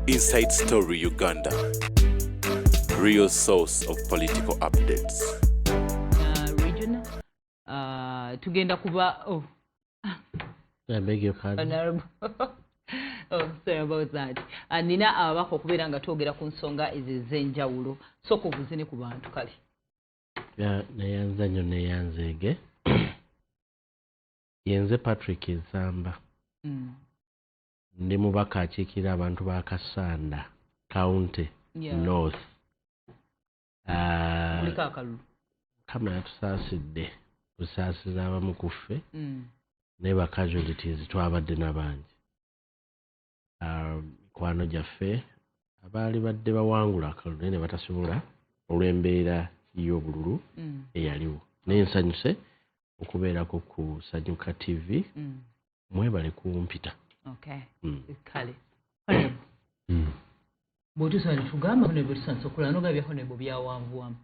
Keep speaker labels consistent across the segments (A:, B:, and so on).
A: Inside Story Uganda, real source of political updates.
B: Regional, tugenda kuba
C: I beg your pardon.
B: Oh, sorry about that. Nina abako kubeera nga twogera ku nsonga ez'enjawulo. Sooka ovuzine ku bantu kale.
C: Neyanza nnyo neyanzeege. Yenze Patrick Nsamba. Ndi mubaka akiikirira abantu ba Kasanda County North.
B: Mulika akalulu.
C: Kama yatusaasidde kusaasiza abamu ku ffe ne ba casualties twabadde n'abangi. Mikwano gyaffe abaali badde bawangula akalulu ne batasobola olw'embeera y'obululu eyaliwo. Naye nsanyuse okubeerako ku Sanyuka TV. Mwebale kumpita.
B: Okay. Kale. Bw'otusaana tugamba ne bwetusanisa okulala n'ogabyeho ne bw'ebyawanvuwamu.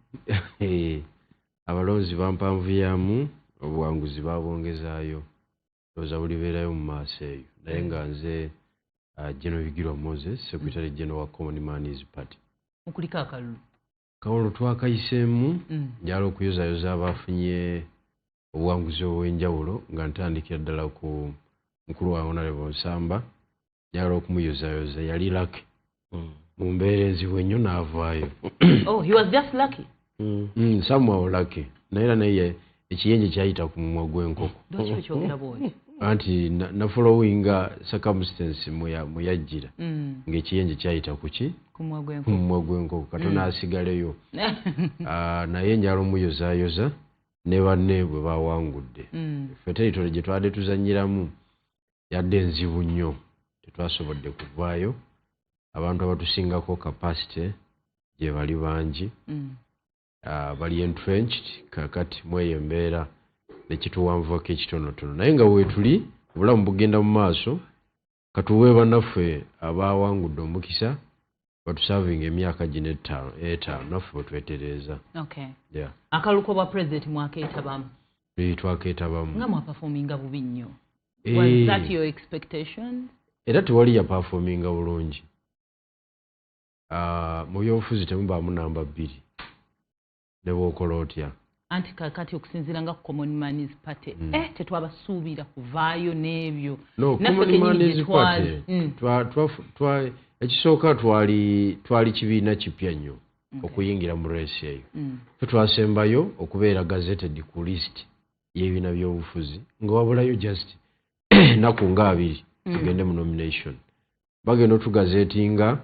D: Abalonzi bampanvuyamu obuwanguzi babongezaayo. Ndowooza bulibeerayo mu maaso eyo. Naye nga nze General Bigirwa Moses, Secretary General wa Common Man's Party.
B: Mukulika akalulu.
D: Kawolo twakayiseemu njala okuyozayoza abafunye obuwanguzi obw'enjawulo nga ntandikira ddala ku mukulu wa Honorable Nsamba. Njala okumuyozayoza yali lucky. Mu mbeera enzibu ennyo n'avaayo.
B: Oh, he was just lucky.
D: Somehow lucky. Naye ekiyenje kyayita ku mumwa gw'enkoko.
B: Lwaki okyogera bw'otyo?
D: Anti na followinga circumstance muyajjira ng'ekiyenje kyayita kuki ku mumwa gw'enkoko Katonda asigaleyo. Naye njala omuyozaayoza ne banne bwe bawangudde. Ffe territory gye twadde tuzannyiramu yadde enzibu nnyo, tetwasobodde kuvaayo. Abantu abatusingako capacity gye bali bangi, bali entrenched kakati mweyo embeera nekituwanvuako ekitonotono. Naye nga weetuli obulamu bugenda mu maaso, katuwe bannaffe abawangudde omukisa batusavinga emyaka gino etaano naffe bwetwetereeza.
B: Okay.
D: Yeah.
B: Akaluko bwa president mwakeetabamu.
D: Twakeetabamu.
B: Nga mwapafominga bubi nnyo. Was that your expectation?
D: Era tewali ya performinga bulungi. Mu byobufuzi temubaamu namba 2 ne bw'okola otya.
B: Anti kakati okusinziira nga ku Common Man's Party tetwabasuubira kuvaayo n'ebyo.
D: No, Common Man's Party ekisooka twali kibiina kipya nnyo okuyingira mu reesi eyo. Twasembayo okubeera gazetted ku list y'ebibiina by'obufuzi nga wabulayo just naku nga 2 tugende mu nomination. Bagenda otugazetinga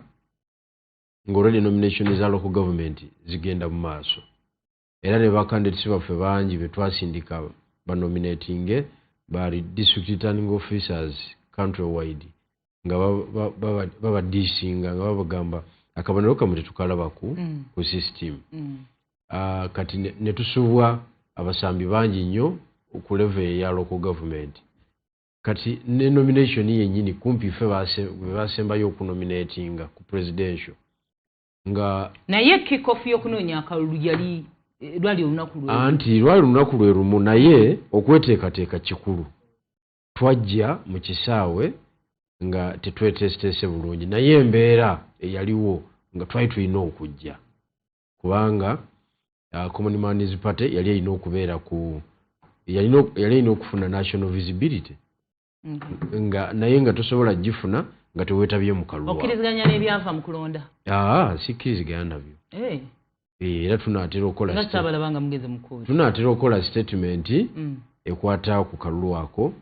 D: ng'olwedde nomination za local government zigenda mu maaso. Era ne bakandidates baffe bangi be twasindika banominatinge bali district returning officers countrywide nga babadisinga nga babagamba akabonero kamwe tetukalaba ku system. Kati ne tusubwa abasambi bangi nnyo ku level ya local government. Kati ne nomination yennyini kumpi ffe basembayo okunominatinga ku presidential. Nga
B: naye kick-off y'okunoonya akalulu yali lwali olunaku lwe.
D: Anti lwali olunaku lwe lumu, naye okweteekateeka kikulu. Twajja mu kisaawe nga tetwetesitese bulungi, naye embeera eyaliwo nga twali tulina okujja. Kubanga Common Man's Party yali erina okubeera yali erina okufuna national visibility. Naye nga tosobola gifuna nga teweetabye mu kalulu.
B: Okkiriziganya n'ebyava mu kulonda?
D: Sikkiriziganya nabyo. Era tunaatera okukola statement ekwata ku kalulu ako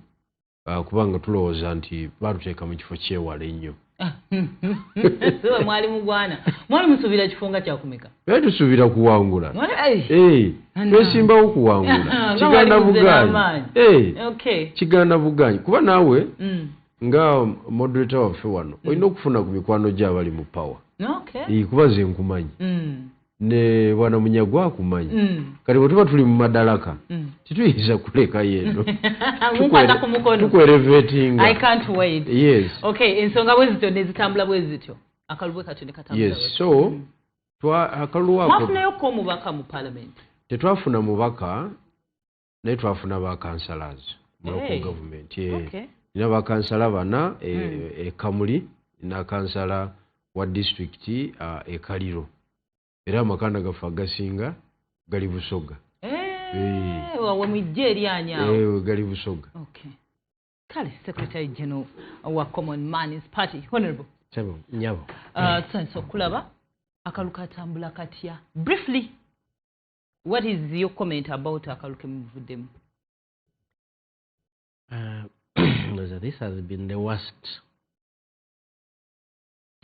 D: kubanga tulowooza nti batuteeka mu kifo kyewala ennyo.
B: Mwali mugwana. Mwali musuubira kifo nga kyakumeka?
D: Tusuubira kuwangula. Twesimbawo kuwangula. Kiganda buganyi. Kuba naawe nga moderator waffe wano olina okufuna ku mikwano gy'abali mu power. Kuba ze nkumanyi. Ne bwana Munyagwa akumanyi. Kati bwe tuba tuli mu madalaka tituyinza kuleka yeno. Tukwerevetinga.
B: I can't wait.
D: Yes.
B: Okay, ensonga bwe zityo nezitambula bwe zityo. Akalubwe kati ne katambula.
D: Yes, so akalulu ako
B: mwafunayo ko mubaka mu parliament?
D: Tetwafuna mubaka naye twafuna ba councillors mu local government.
B: Okay.
D: Nina ba councillor bana Kamuli, nina councillor wa district e Kaliro era amakanda gaffe agasinga gali Busoga
B: wa mwijje anyawo
D: gali Busoga.
B: Okay. Kale Secretary General wa Common Man's Party Honorable
D: Chabo nyabo
B: so kulaba akaluka tambula katya briefly what is your comment about akaluke muvuddemu?
C: This has been the worst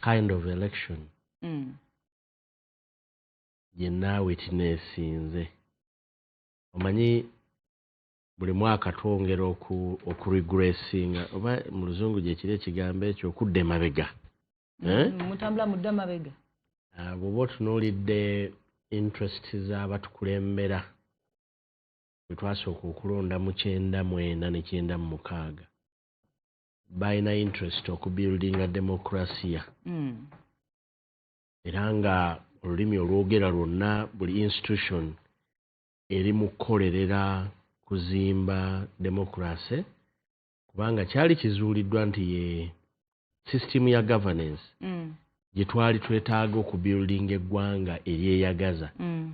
C: kind of election yenna witnessinze. Omanyi buli mwaka twongera okuregressinga oba mu luzungu gye kiri ekigambo ekyo okudda emabega.
B: Mutambula mudda mabega.
C: Bw'oba otunuulidde interest z'abatukulembera bwe twasooka okulonda mu 99 ne 96 balina interest okubuildinga demokrasiya era nga olulimi olwogera lwonna buli institution eri mu kukolerera kuzimba demokrasi kubanga kyali kizuuliddwa nti ye system ya governance gye twali twetaaga okubuildinga eggwanga eryeyagaza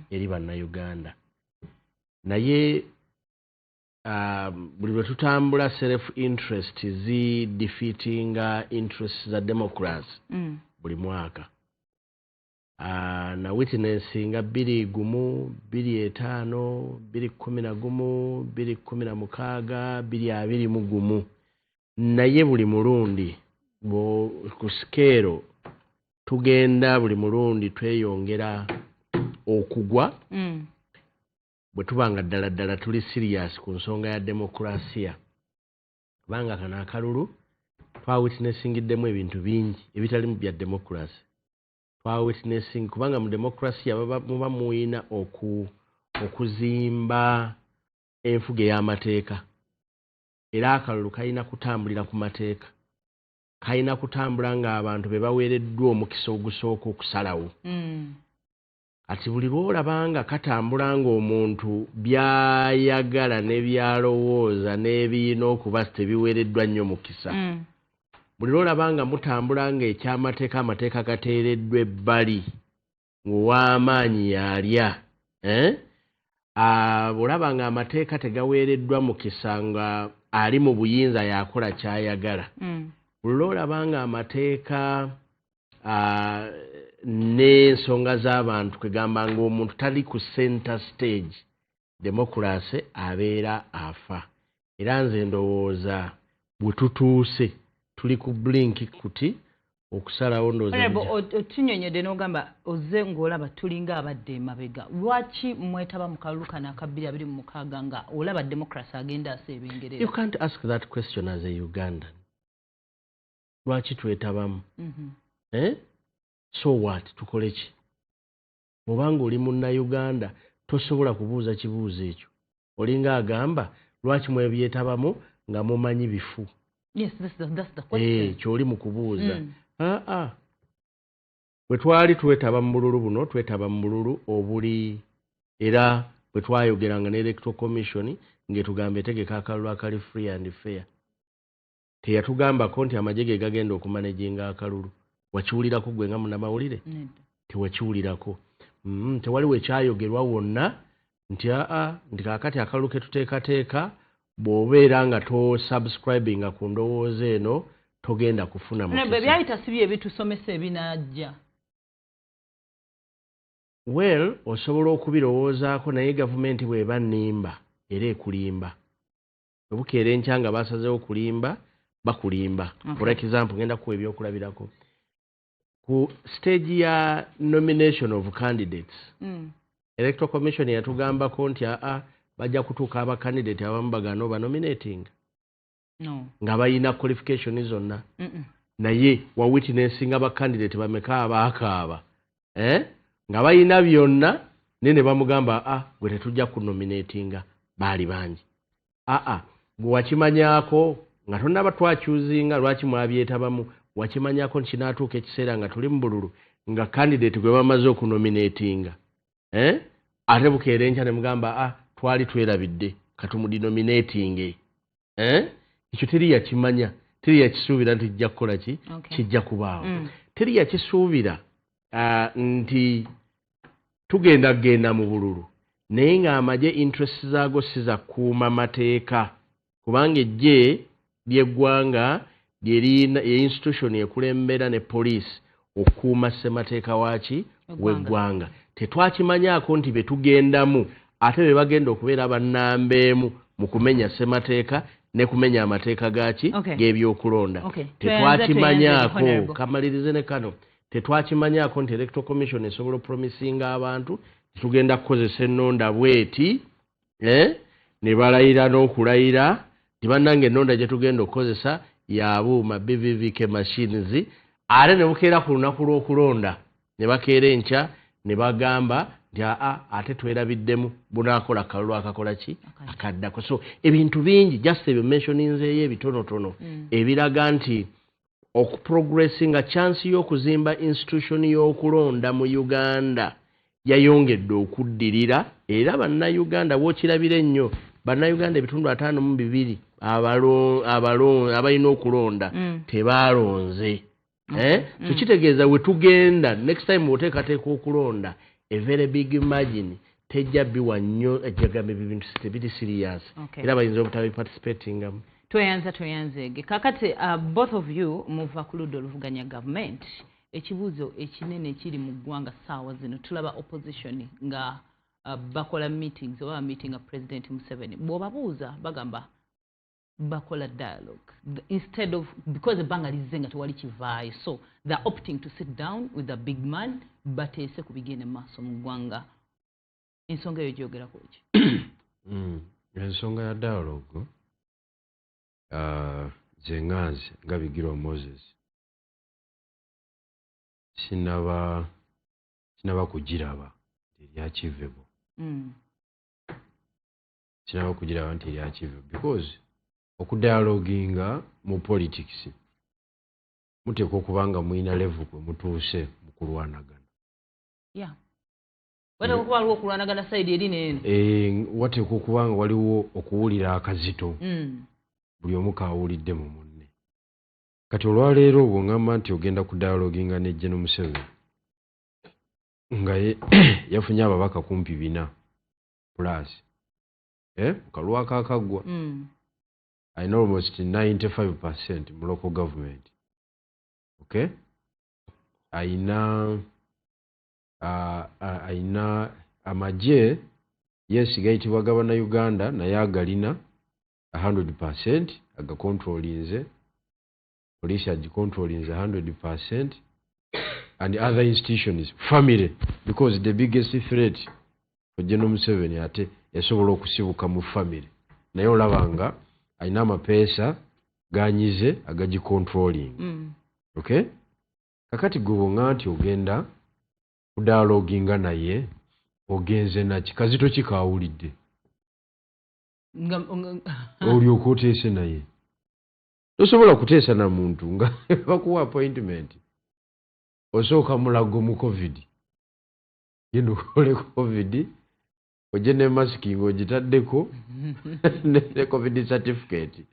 C: eri bannayuganda naye buli lwe tutambula self interest zi defeatinga interest za democracy buli mwaka na witnessinga 2-1 2-5 2-11 2-16 2-21 naye buli mulundi ku scale tugenda buli mulundi tweyongera okugwa bwe tubanga ddala tuli serious ku nsonga ya demokrasiya kubanga kana akalulu twawitnessingiddemu ebintu bingi ebitali mu bya demokrasi twawitnessing kubanga mu demokrasiya muba muyina okuzimba enfuga ey'amateeka era akalulu kalina kutambulira ku mateeka kalina kutambula ng'abantu be baweereddwa omukisa ogusooka okusalawo ati buli lw'olabanga katambula ng'omuntu byayagala ne byalowooza n'ebiyina okuba tebiweereddwa nnyo mukisa buli lw'olabanga mutambula ng'ekyamateeka amateeka gateereddwa ebbali ng'ow'amaanyi yalya olabanga amateeka tegaweereddwa mukisa nga ali mu buyinza yakola kyayagala buli lw'olabanga amateeka n'ensonga z'abantu kwegamba ng'omuntu tali ku center stage demokrasi abeera afa era nze ndowooza bwe tutuuse tuli ku blink kuti okusalawo
B: otunyonyedde n'ogamba ozze ng'olaba tulinga abadde emabega lwaki mwetaba mu kalulu kano aka 2026 nga olaba demokrasi agenda aseebengerera?
C: You can't ask that question as a Ugandan. Lwaki twetabamu? So what? Tukole ki? Bw'obanga oli munnayuganda tosobola kubuuza kibuuzo ekyo. Olinga agamba lwaki mwebyetabamu nga mumanyi bifu.
B: Yes, that's the question.
C: Kyoli mu kubuuza. Bwe twali twetaba mu bululu buno twetaba mu bululu obuli era bwe twayogeranga ne Electoral Commission ng'etugamba etegeka akalulu akali free and fair. Teyatugambako nti amagye gagenda okumanejinga akalulu. Wakiwulirako gwe nga munnamawulire? Tewakiwulirako. Tewaliwo ekyayogerwa wonna nti nti kaakati akalulu ke tuteekateeka bw'obeera nga tosubscribinga ku ndowooza eno togenda kufuna mukisa.
B: Bwe byayita si bye bitusomesa ebinajja.
C: Well, osobola okubirowoozaako naye gavumenti bw'eba nnimba era ekulimba. Obukeera enkya nga basazeewo kulimba bakulimba. For example ngenda kuwa ebyokulabirako. Ku stage ya nomination of candidates Electoral Commission yatugambako nti bajja kutuuka aba candidate abamu bagano banominating nga bayina qualification zonna naye wa witnessing aba candidate bameka abaakaaba nga bayina byonna nene bamugamba gwe tetujja kunominatinga baali bangi gwe wakimanyaako nga tonnaba twakyuzinga lwaki mwabyetabamu wakimanyaako nti kinaatuuka ekiseera nga tuli mu bululu nga candidate gwe bamaze okunominatinga ate bukeera enkya ne mugamba twali twerabidde katumudinominating ekyo teri yakimanya teri yakisuubira nti kijja kukola ki kijja kubaawo teri yakisuubira nti tugenda mu bululu naye ng'amagye interest zaago si za kuuma mateeka kubanga eggye ly'eggwanga lyerina institution ekulembera ne poliisi okuuma ssemateeka waaki w'eggwanga tetwakimanyaako nti be tugendamu ate be bagenda okubeera bannambeemu mu kumenya ssemateeka ne kumenya amateeka gaaki g'ebyokulonda tetwakimanyaako kamalirize ne kano tetwakimanyaako nti electoral commission esobola opromisinga abantu tugenda kukozesa ennonda bweti ne balayira n'okulayira tibannanga ennonda gye tugenda okukozesa yabuuma BVVK machines ate ne bukeera ku lunaku lw'okulonda ne bakeera enkya ne bagamba nti ate twerabiddemu bunaakola kalulu akakola ki akaddako so ebintu bingi just ebyo mentioninzeeyo ebitonotono ebiraga nti okuprogressinga chance y'okuzimba institution y'okulonda mu Uganda yayongedde okuddirira era bannayuganda wookirabira ennyo bannayuganda ebitundu 52 abalina okulonda tebaalonze so kitegeeza we tugenda next time oteekateeka okulonda a very big margin tejja biwa nnyo ejjagamba ebintu tebiri serious era bayinza obutabi participatingamu
B: tweyanzege kakati both of you muva ku ludda oluvuganya government ekibuuzo ekinene ekiri mu ggwanga ssaawa zino tulaba opposition nga bakola meetings oba meetinga President Museveni bw'obabuuza bagamba bakola dialogue instead of because ebbanga lizze nga tewali kivaayo so they're opting to sit down with the big man bateese ku bigende maaso mu ggwanga ensonga eyo gyogerako ki
D: ensonga ya dialogue zenganze nga Bigirwa Moses sinaba kugiraba eri achievable sinaba kugiraba nti eri achievable because okudialoginga mu politics muteekwa okubanga muyina level kwe mutuuse mu kulwanagana
B: wateekwa okuba waliwo okulwanagana sayidi eri neeno
D: wateekwa okubanga waliwo okuwulira akazito buli omu kaawulidde mu munne kati olwaleero bw'oŋŋamba nti ogenda kudialoginga ne Gen. Museveni nga yafunye ababaka kumpi 4 plus kalulu akaakaggwa alina almost 95% mu local government ayina amagye yes gayitibwa gabana Uganda naye agalina 100% agacontrolinze police agicontrolinze 100% and other institutions family because the biggest threat for Gen. Museveni ate yasobola okusibuka mu family naye olabanga alina amapeesa ganyize agagicontrolling kakati gubonga nti ogenda kudialoginga naye ogenze naki kazito kikaawulidde olyoka oteese naye tosobola kuteesa na muntu nga bakuwa appointment osooka mulago mu covid genda okole covid ojje ne masiki ng'ogitaddeko ne covid certificate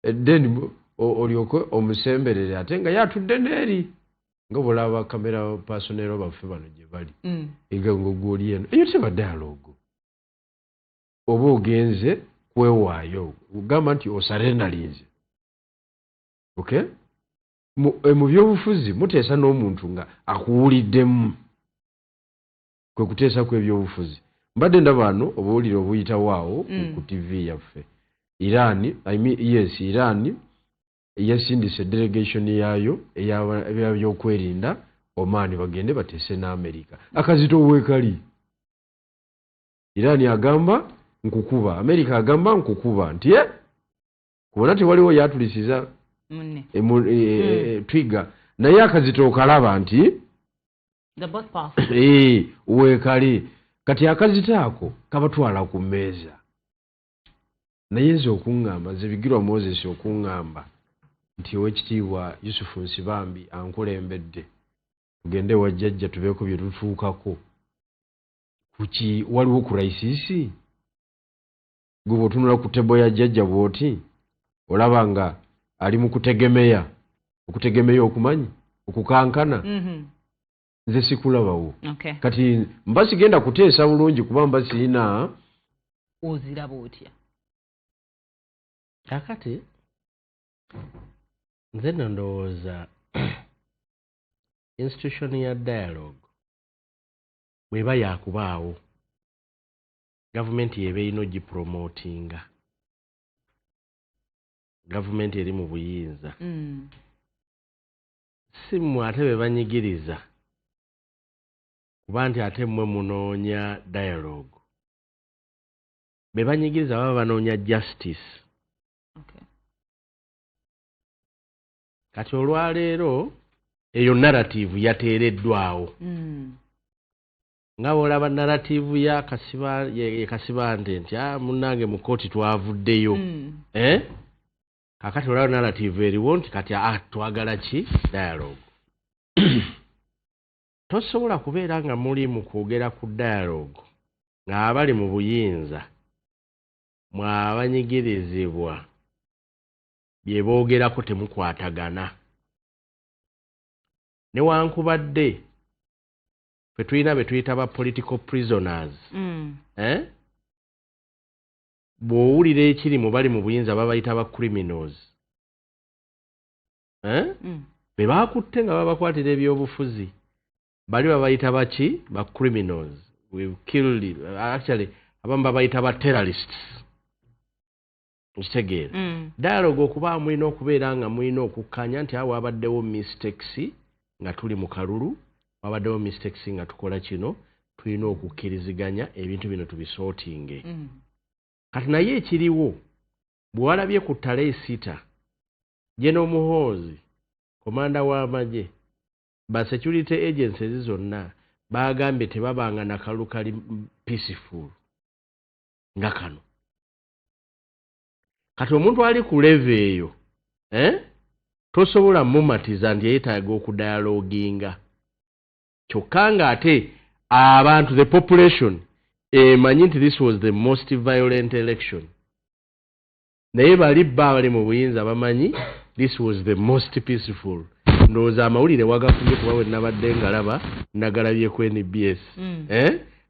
D: then olyoke omusemberere ate nga yatudde n'eri nga bwolaba kamera personero baffe bano gye bali ega ng'ogwoli eno eyo teba dialogue oba ogenze kwewaayo ogamba nti osarendalinze mu byobufuzi muteesa n'omuntu nga akuwuliddemu kwe kuteesa ku ebyobufuzi mbadde ndaba wano obuwulire obuyitawaawo ku TV yaffe Iran yasindise delegation yaayo ey'ebyokwerinda Oman bagende bateese n'Amerika akazito weekali Iran agamba nkukuba Amerika agamba nkukuba nti kubona tewaliwo yatulisiza twiga naye akazito okalaba nti weekali kati akazito ako kabatwala ku mmeeza naye nze okuŋŋamba nze Bigirwa Moses okuŋŋamba nti owekitiibwa Yusufu Nsibambi ankulembedde tugende wa jjajja tubeeko bye tutuukako kuki waliwo kuraisisi gwe bw'otunula ku tebo ya jjajja bw'oti olaba nga ali mu okutegemeya okumanyi okukankana nze sikulabawo kati mba sigenda kuteesa bulungi kuba mba siina
B: oziraba otya
C: kakati nze ndowooza institution ya dialogue bweba yakubaawo gavumenti yeba erina ogipromotinga gavumenti eri mu buyinza si mmwe ate be banyigiriza kuba nti ate mmwe munoonya dialogue be banyigiriza baba banoonya justice kati olwaleero eyo narrative yateereddwawo nga bw'olaba narrative ya Kasibante nti munnange mu kkooti twavuddeyo kakati olaba narrative eriwo nti kati twagala ki dialogue tosobola kubeera nga muli mu kwogera ku dialogue ng'abali mu buyinza mwabanyigirizibwa bye boogerako temukwatagana newankubadde fe tulina be tuyita ba political prisoners bw'owulira ekiri mu bali mu buyinza babayita ba criminals be baakutte nga babakwatira ebyobufuzi bali babayita baki ba criminals we've killed actually abamu babayita ba terrorists okitegeera dialogue okuba mulina okubeera nga mulina okukkanya nti awo wabaddewo mistakes nga tuli mu kalulu wabaddewo mistakes nga tukola kino tulina okukkiriziganya ebintu bino tubisortinge kati naye ekiriwo bwewalabye ku ttale esita General Muhoozi komanda w'amagye ba security agencies zonna bagambye tebabanga nakalulu kali peaceful nga kano kati omuntu ali ku level eyo tosobola mumatiza nti yeetaaga okudialoginga kyokka nga ate abantu the population emanyi nti this was the most violent election naye bali bali mu buyinza bamanyi this was the most peaceful ndowooza amawulire wagafunye kuba we nabadde ngalaba nagalabye ku NBS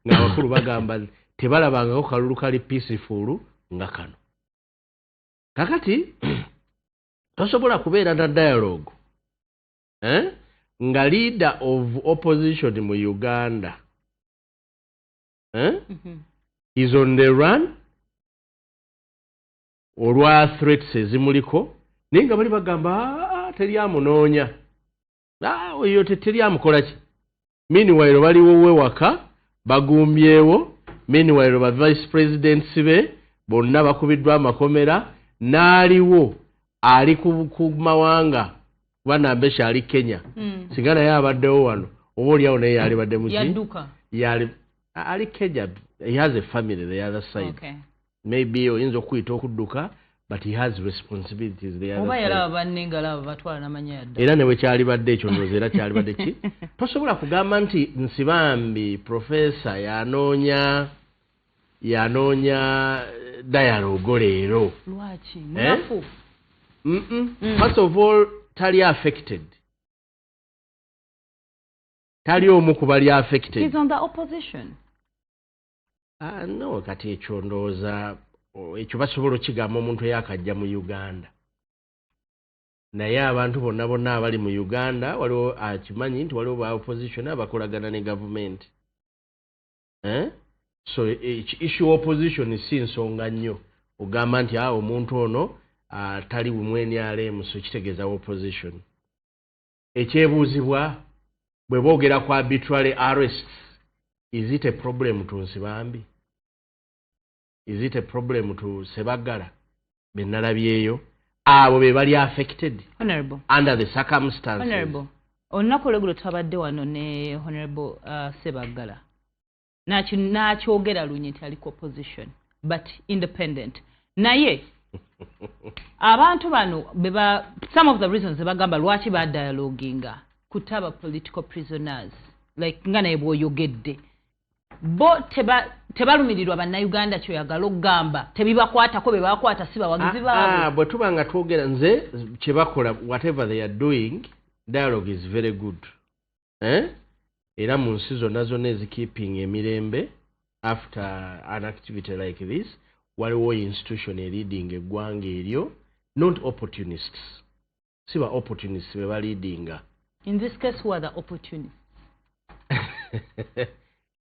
C: ng'abakulu bagamba tebalabangako kalulu kali peaceful nga kano kakati tosobola kubeera na dialogue nga leader of opposition mu Uganda is on the run olwa threats ezimuliko naye nga bali bagamba teryamunoonya oyo teryamukola ki meanwhile baliwo we waka bagumbyewo meanwhile ba vice presidents be bonna bakubiddwa amakomera n'aliwo ali ku mawanga kuba Nambeshe ali Kenya singa naye abaddewo wano oba oliawo naye yalibadde muki ali Kenya he has a family the other side maybe oyinza okuyita okudduka but he has responsibilities the other side era newe kyalibadde ekyo ndowooza era kyalibadde ki tosobola kugamba nti Nsibambi professor yanoonya dialogue leero
B: lwaki mulafu
C: first of all tali affected tali omu ku bali affected
B: he's on the opposition
C: no kati ekyo ndowooza ekyo basobola okigamba omuntu eyakajja mu Uganda naye abantu bonna abali mu Uganda waliwo akimanyi nti waliwo ba opposition abakolagana ne gavumenti so issue opposition si nsonga nnyo ogamba nti omuntu ono tali bumweni alemu so kitegeeza opposition ekyebuuzibwa bwe boogera ku arbitrary arrests is it a problem to Nsibambi is it a problem to Sebaggala benalabyeyo abo be bali affected
B: honorable
C: under the circumstances
B: honorable olunaku olweggulo twabadde wano ne honorable Sebaggala n'akyogera lunye nti ali ku opposition but independent naye abantu bano some of the reasons bagamba lwaki ba dialoginga kutaba political prisoners like nga naye bw'oyogedde bo tebalumirirwa bannayuganda kyoyagala okugamba tebibakwatako be bakwata si bawagizi baabwe
C: bwe tuba nga twogera nze kye bakola whatever they are doing dialogue is very good. Era mu nsi zonna zonna ezikeeping emirembe after an activity like this waliwo institution leading eggwanga eryo, not opportunists. Si ba opportunists be ba leadinga.
B: In this case, who are the opportunists?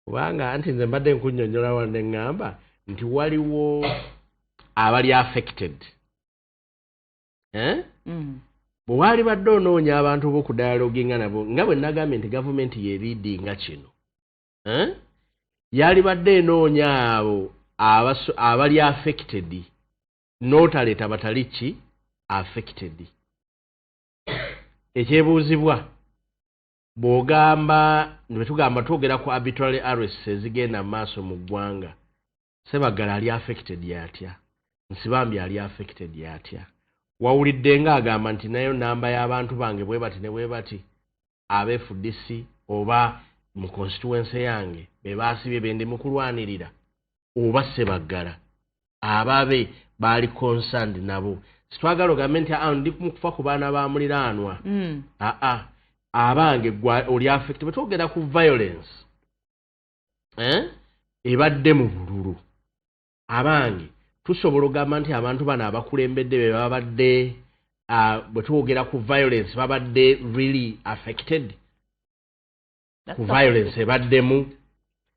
C: Kubanga anti nze mbadde nkunnyonnyola wadde ngamba nti waliwo abali affected. Bwe wali badde onoonya abantu b'oku dialoginga nabo nga bwe nagambye nti gavumenti ye leadinga kino. Yali badde enoonya abo abali affected n'otaleeta batali ki affected. Ekyebuuzibwa bw'ogamba bwe tugamba twogera ku arbitrary arrests ezigenda mu maaso mu ggwanga, Ssebaggala ali affected yatya, Nsibambi ali affected yatya. Wawulidde nga agamba nti nayo namba y'abantu bange bwe bati ne bwe bati FDC oba mu constituency yange be baasibye bendi mu kulwanirira, oba Ssebaggala ababe baali concerned nabo. Sitwagala ogambe nti ndi mu kufa ku baana ba muliraanwa. Abange oli affected. Bwe twogera ku violence ebadde mu bululu, abange tusobola ogamba nti abantu bano abakulembedde be babadde bwe twogera ku violence babadde really affected ku violence ebaddemu.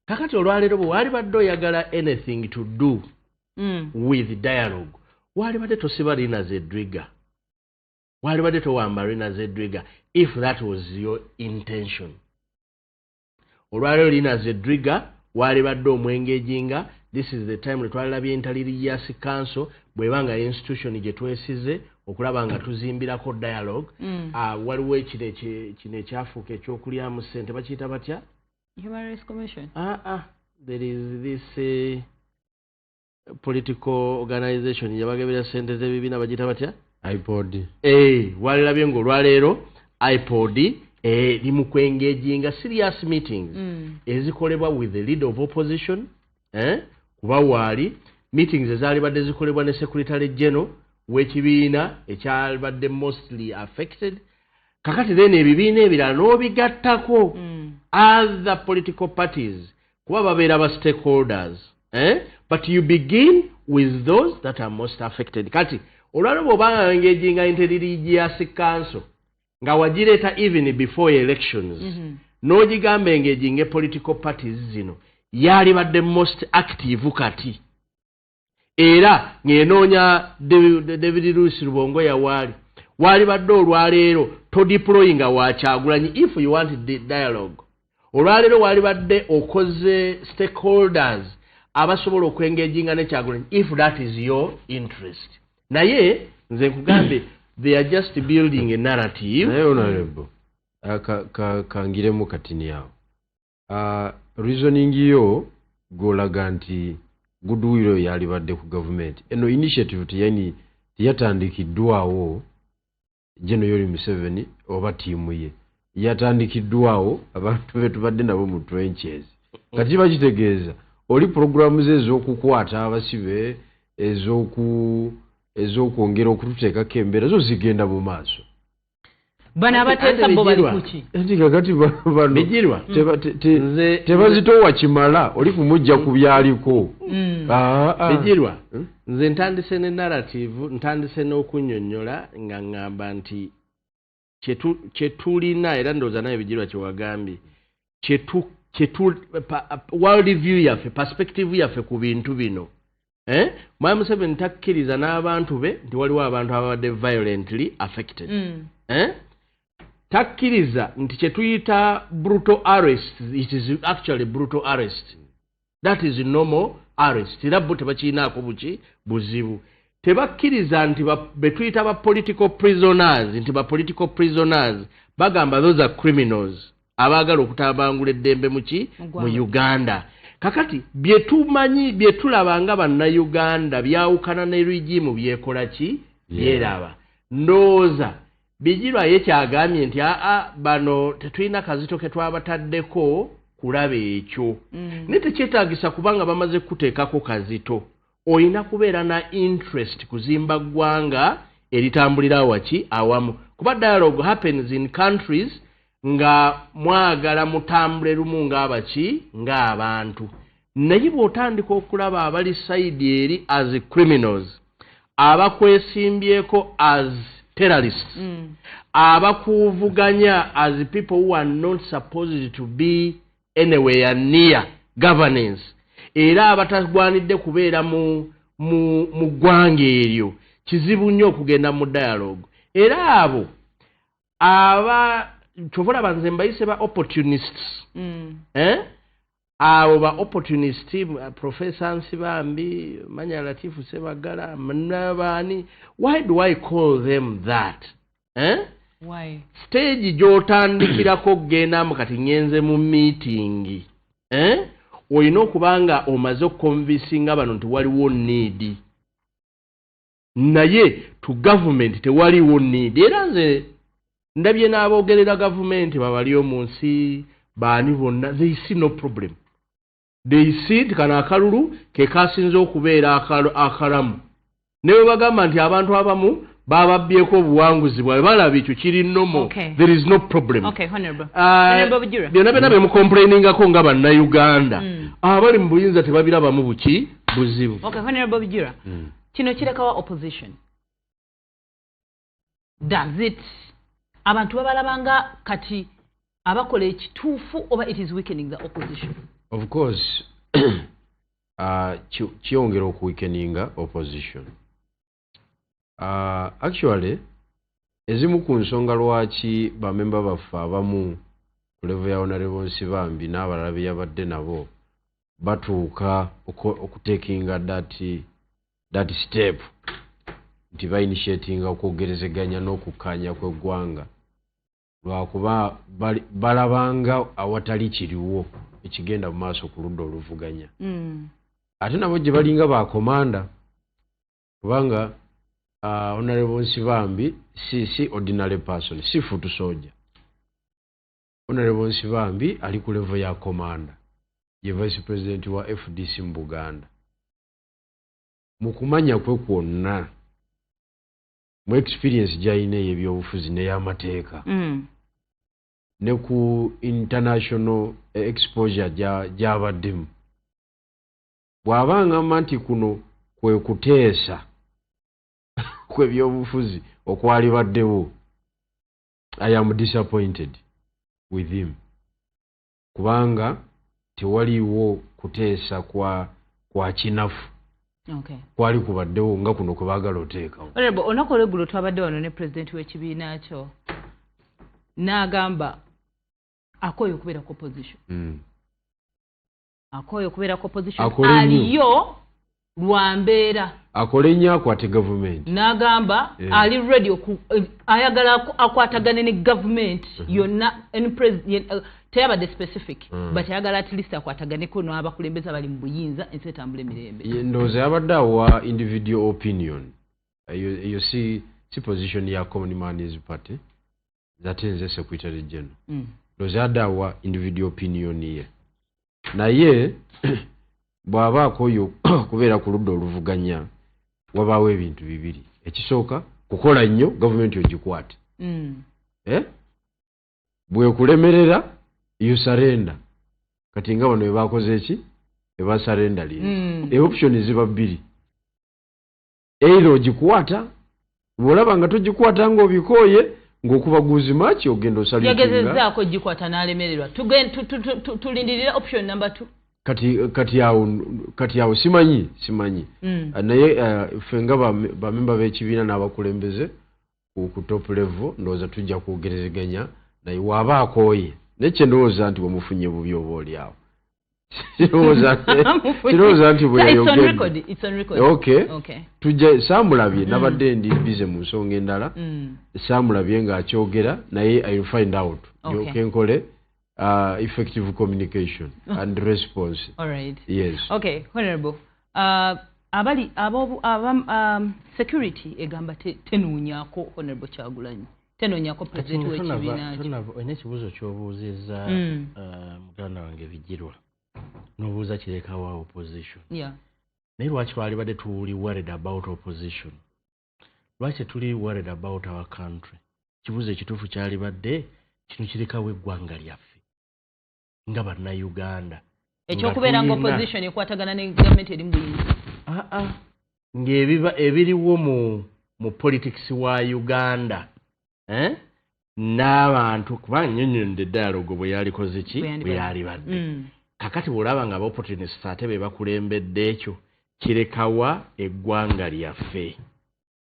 C: Kakati olwaleero bwe wali badde oyagala anything to do with dialogue, wali badde tosiba Lina Zedriga, wali badde towamba Lina Zedriga if that was your intention. Olwaleero Lina Zedriga wali badde omwengeginga. This is the time twalabye Intelligence Council bwebanga institution gye twesize okulaba nga tuzimbirako dialogue. Waliwo kino ekyafuuka ekyokulyamu ssente bakiyita batya?
B: Human Rights Commission.
C: There is this political organization yabagebera ssente z'ebibiina bagiyita batya?
D: iPod.
C: Walirabye ng'olwaleero iPod eri mu kwengeginga serious meetings ezikolebwa with the leader of opposition. Kuba waali meetings ezaali badde zikolebwa ne Secretary General w'ekibiina ekyabadde mostly affected. Kakati then ebibiina ebirala n'obigattako other political parties kuba babeera ba stakeholders. But you begin with those that are most affected. Kati olwalo bw'obanga engeginga Intelligence Council nga wagireeta even before elections n'ogigamba engeginga political parties zino yali badde most active kati. Era ng'enoonya David Luis Rubongo wali badde olwaleero to deployinga wa Kyagulanyi if you want the dialogue. Olwaleero wali badde okoze stakeholders abasobola okwengeginga ne Kyagulanyi if that is your interest. Naye nze nkugambe they are just building a narrative.
D: Naye honorable kangiremu katini yao. Reasoning yo golaga nti goodwill yali badde ku government. Eno initiative yatandikiddwawo General Yoweri Museveni oba tiimu ye. Yatandikiddwawo abantu be tubadde nabo mu trenches. Kati bakitegeeza oli programu ez'okukwata abasibe ez'okwongera okututeekako embeera zo zigenda mu maaso.
B: Bana abateesa bo bali kuki?
D: Enti kakati bano bijirwa tebazitowa kimala oli kumujja ku byaliko.
C: Bijirwa nze ntandise ne narrative ntandise n'okunnyonnyola nga ngamba nti kyetulina era ndowooza naye bijirwa kyewagambye world view yaffe perspective yaffe ku bintu bino. Mwami Museveni takkiriza n'abantu be nti waliwo abantu ababadde violently affected. Takkiriza nti kyetuyita brutal arrest, it is actually brutal arrest. That is normal arrest. Era bo tebakiinaako buzibu. Tebakkiriza nti betuyita ba political prisoners, nti ba political prisoners bagamba those are criminals abaagala okutabangula eddembe mu Uganda. Kakati byetumanyi byetulaba nga bannayuganda byawukana ne regimu byekola ki byeraba. Ndowooza Bijirwa yekyagambye nti bano tetulina kazito ke twabataddeko kulaba ekyo. Ne tekyetaagisa kubanga bamaze kuteekako kazito. Oyina kubeera na interest kuzimba ggwanga eritambulira waki awamu kuba dialogue happens in countries nga mwagala mutambule lumu ng'abaki ng'abantu naye bw'otandika okulaba abali side eri as criminals abakwesimbyeko as terrorists abakuuvuganya as people who are not supposed to be anywhere near governance era abatagwanidde kubeera mu ggwanga eryo kizibu nnyo okugenda mu dialogue era abo kyovulaba nze mbayise ba opportunists abo ba opportunist Professor Nsibambi Manya Latifu Sebagala Mnabani why do I call them that
B: why
C: stage gy'otandikirako kugenda mu kati ngenze mu meeting olina okubanga omaze okukonvinsinga bano nti waliwo need naye to government tewaliwo need era nze ndabye n'aboogerera gavumenti babaliyo mu nsi baani bonna they see no problem they see kana akalulu ke kasinze okubeera akalamu naye bagamba nti abantu abamu bababyeko obuwanguzi bwabe balaba ekyo kiri nomo there is no problem byonna byonna bye mucomplainingako nga bannayuganda abali mu buyinza tebabirabamu buki buzibu
B: kino kirekawa opposition does it abantu babalabanga kati abakola ekituufu oba it is weakening the opposition
D: of course kiyongera okuweakeninga opposition actually ezimu ku nsonga lwaki bamemba baffe abamu ku level ya Honorable Nsibambi n'abalala be yabadde nabo batuuka okutekinga that step nti bainitiatinga okwogerezeganya n'okukkaanya kw'eggwanga lwakuba balabanga awatali kiriwo ekigenda mu maaso ku ludda oluvuganya ate nabo gye balinga bakomanda kubanga Honorable Nsibambi si ordinary person si foot soldier Honorable Nsibambi ali ku level ya komanda ye vice president wa FDC mu Buganda mu kumanya kwe kwonna mu experience gy'alina ey'ebyobufuzi n'ey'amateeka ne ku international exposure gy'abaddemu bw'abanga nti kuno kwe kuteesa kw'ebyobufuzi okwalibaddewo I am disappointed with him kubanga tewaliwo kuteesa kwa kinafu kwali kubaddewo nga kuno kwe baagala oteekawo
B: olunaku olw'eggulo twabadde wano ne pulezidenti w'ekibiina kyo n'agamba akooye okubeera ku opposition akooye okubeera ku opposition aliyo lwambeera
D: akole nnyo akwate gavumenti
B: n'agamba ali ready ayagala akwatagane ne gavumenti yonna teyabadde specific but ayagala at least akwataganeko n'abakulembeze abali mu buyinza ensi etambula emirembe
D: ndowooza yabadde awa individual opinion eyo si position ya Common Man's Party zate nze secretary general ndowooza yabadde awa individual opinion ye naye bw'abaako oyo kubeera ku ludda oluvuganya wabaawo ebintu bibiri ekisooka kukola nnyo gavumenti ogikwate bwekulemerera you surrender kati nga bano bebakoze eki ebasarenda lino option ziba bbiri eira ogikwata bw'olaba nga togikwata ng'obikooye ng'okubaguzi maki ogenda osalitinga
B: yagezezaako ogikwata n'alemererwa tulindirira option number 2
D: kati awo simanyi naye ffe nga bamemba b'ekibiina n'abakulembeze ku top level ndowooza tujja kwogerezeganya naye waaba akooye naye kye ndowooza nti bwemufunye bubi oba oli awo kirowooza nti bwe yayogedde tujja saamulabye nabadde ndi bize mu nsonga endala saamulabye ng'akyogera naye I will find out nyoke nkole effective communication and response.
B: All right.
D: Yes.
B: Okay, Honorable. Abali security egamba tenuunyako Honorable Kyagulanyi. Tenuunyako president w'ekibiina kyo.
C: Ekibuuzo ky'obuuzizza muganda wange Bijirwa. N'obuuza kirekawo opposition.
B: Yeah.
C: Naye lwaki twalibadde tuli worried about opposition? lwaki tuli worried about our country kibuzo ekituufu kyali badde kino kirekawo eggwanga lyaffe nga bannayuganda
B: ekyokubeera nga opposition ekwatagana ne gavumenti eri mu buyinza
C: ng'ebiriwo mu politics wa Uganda n'abantu kubanga nnyonnyonde dialogue bwe yalikoze ki bwe yali badde kakati bw'olaba nga aba-opportunists ate be bakulembedde ekyo kirekawa eggwanga lyaffe.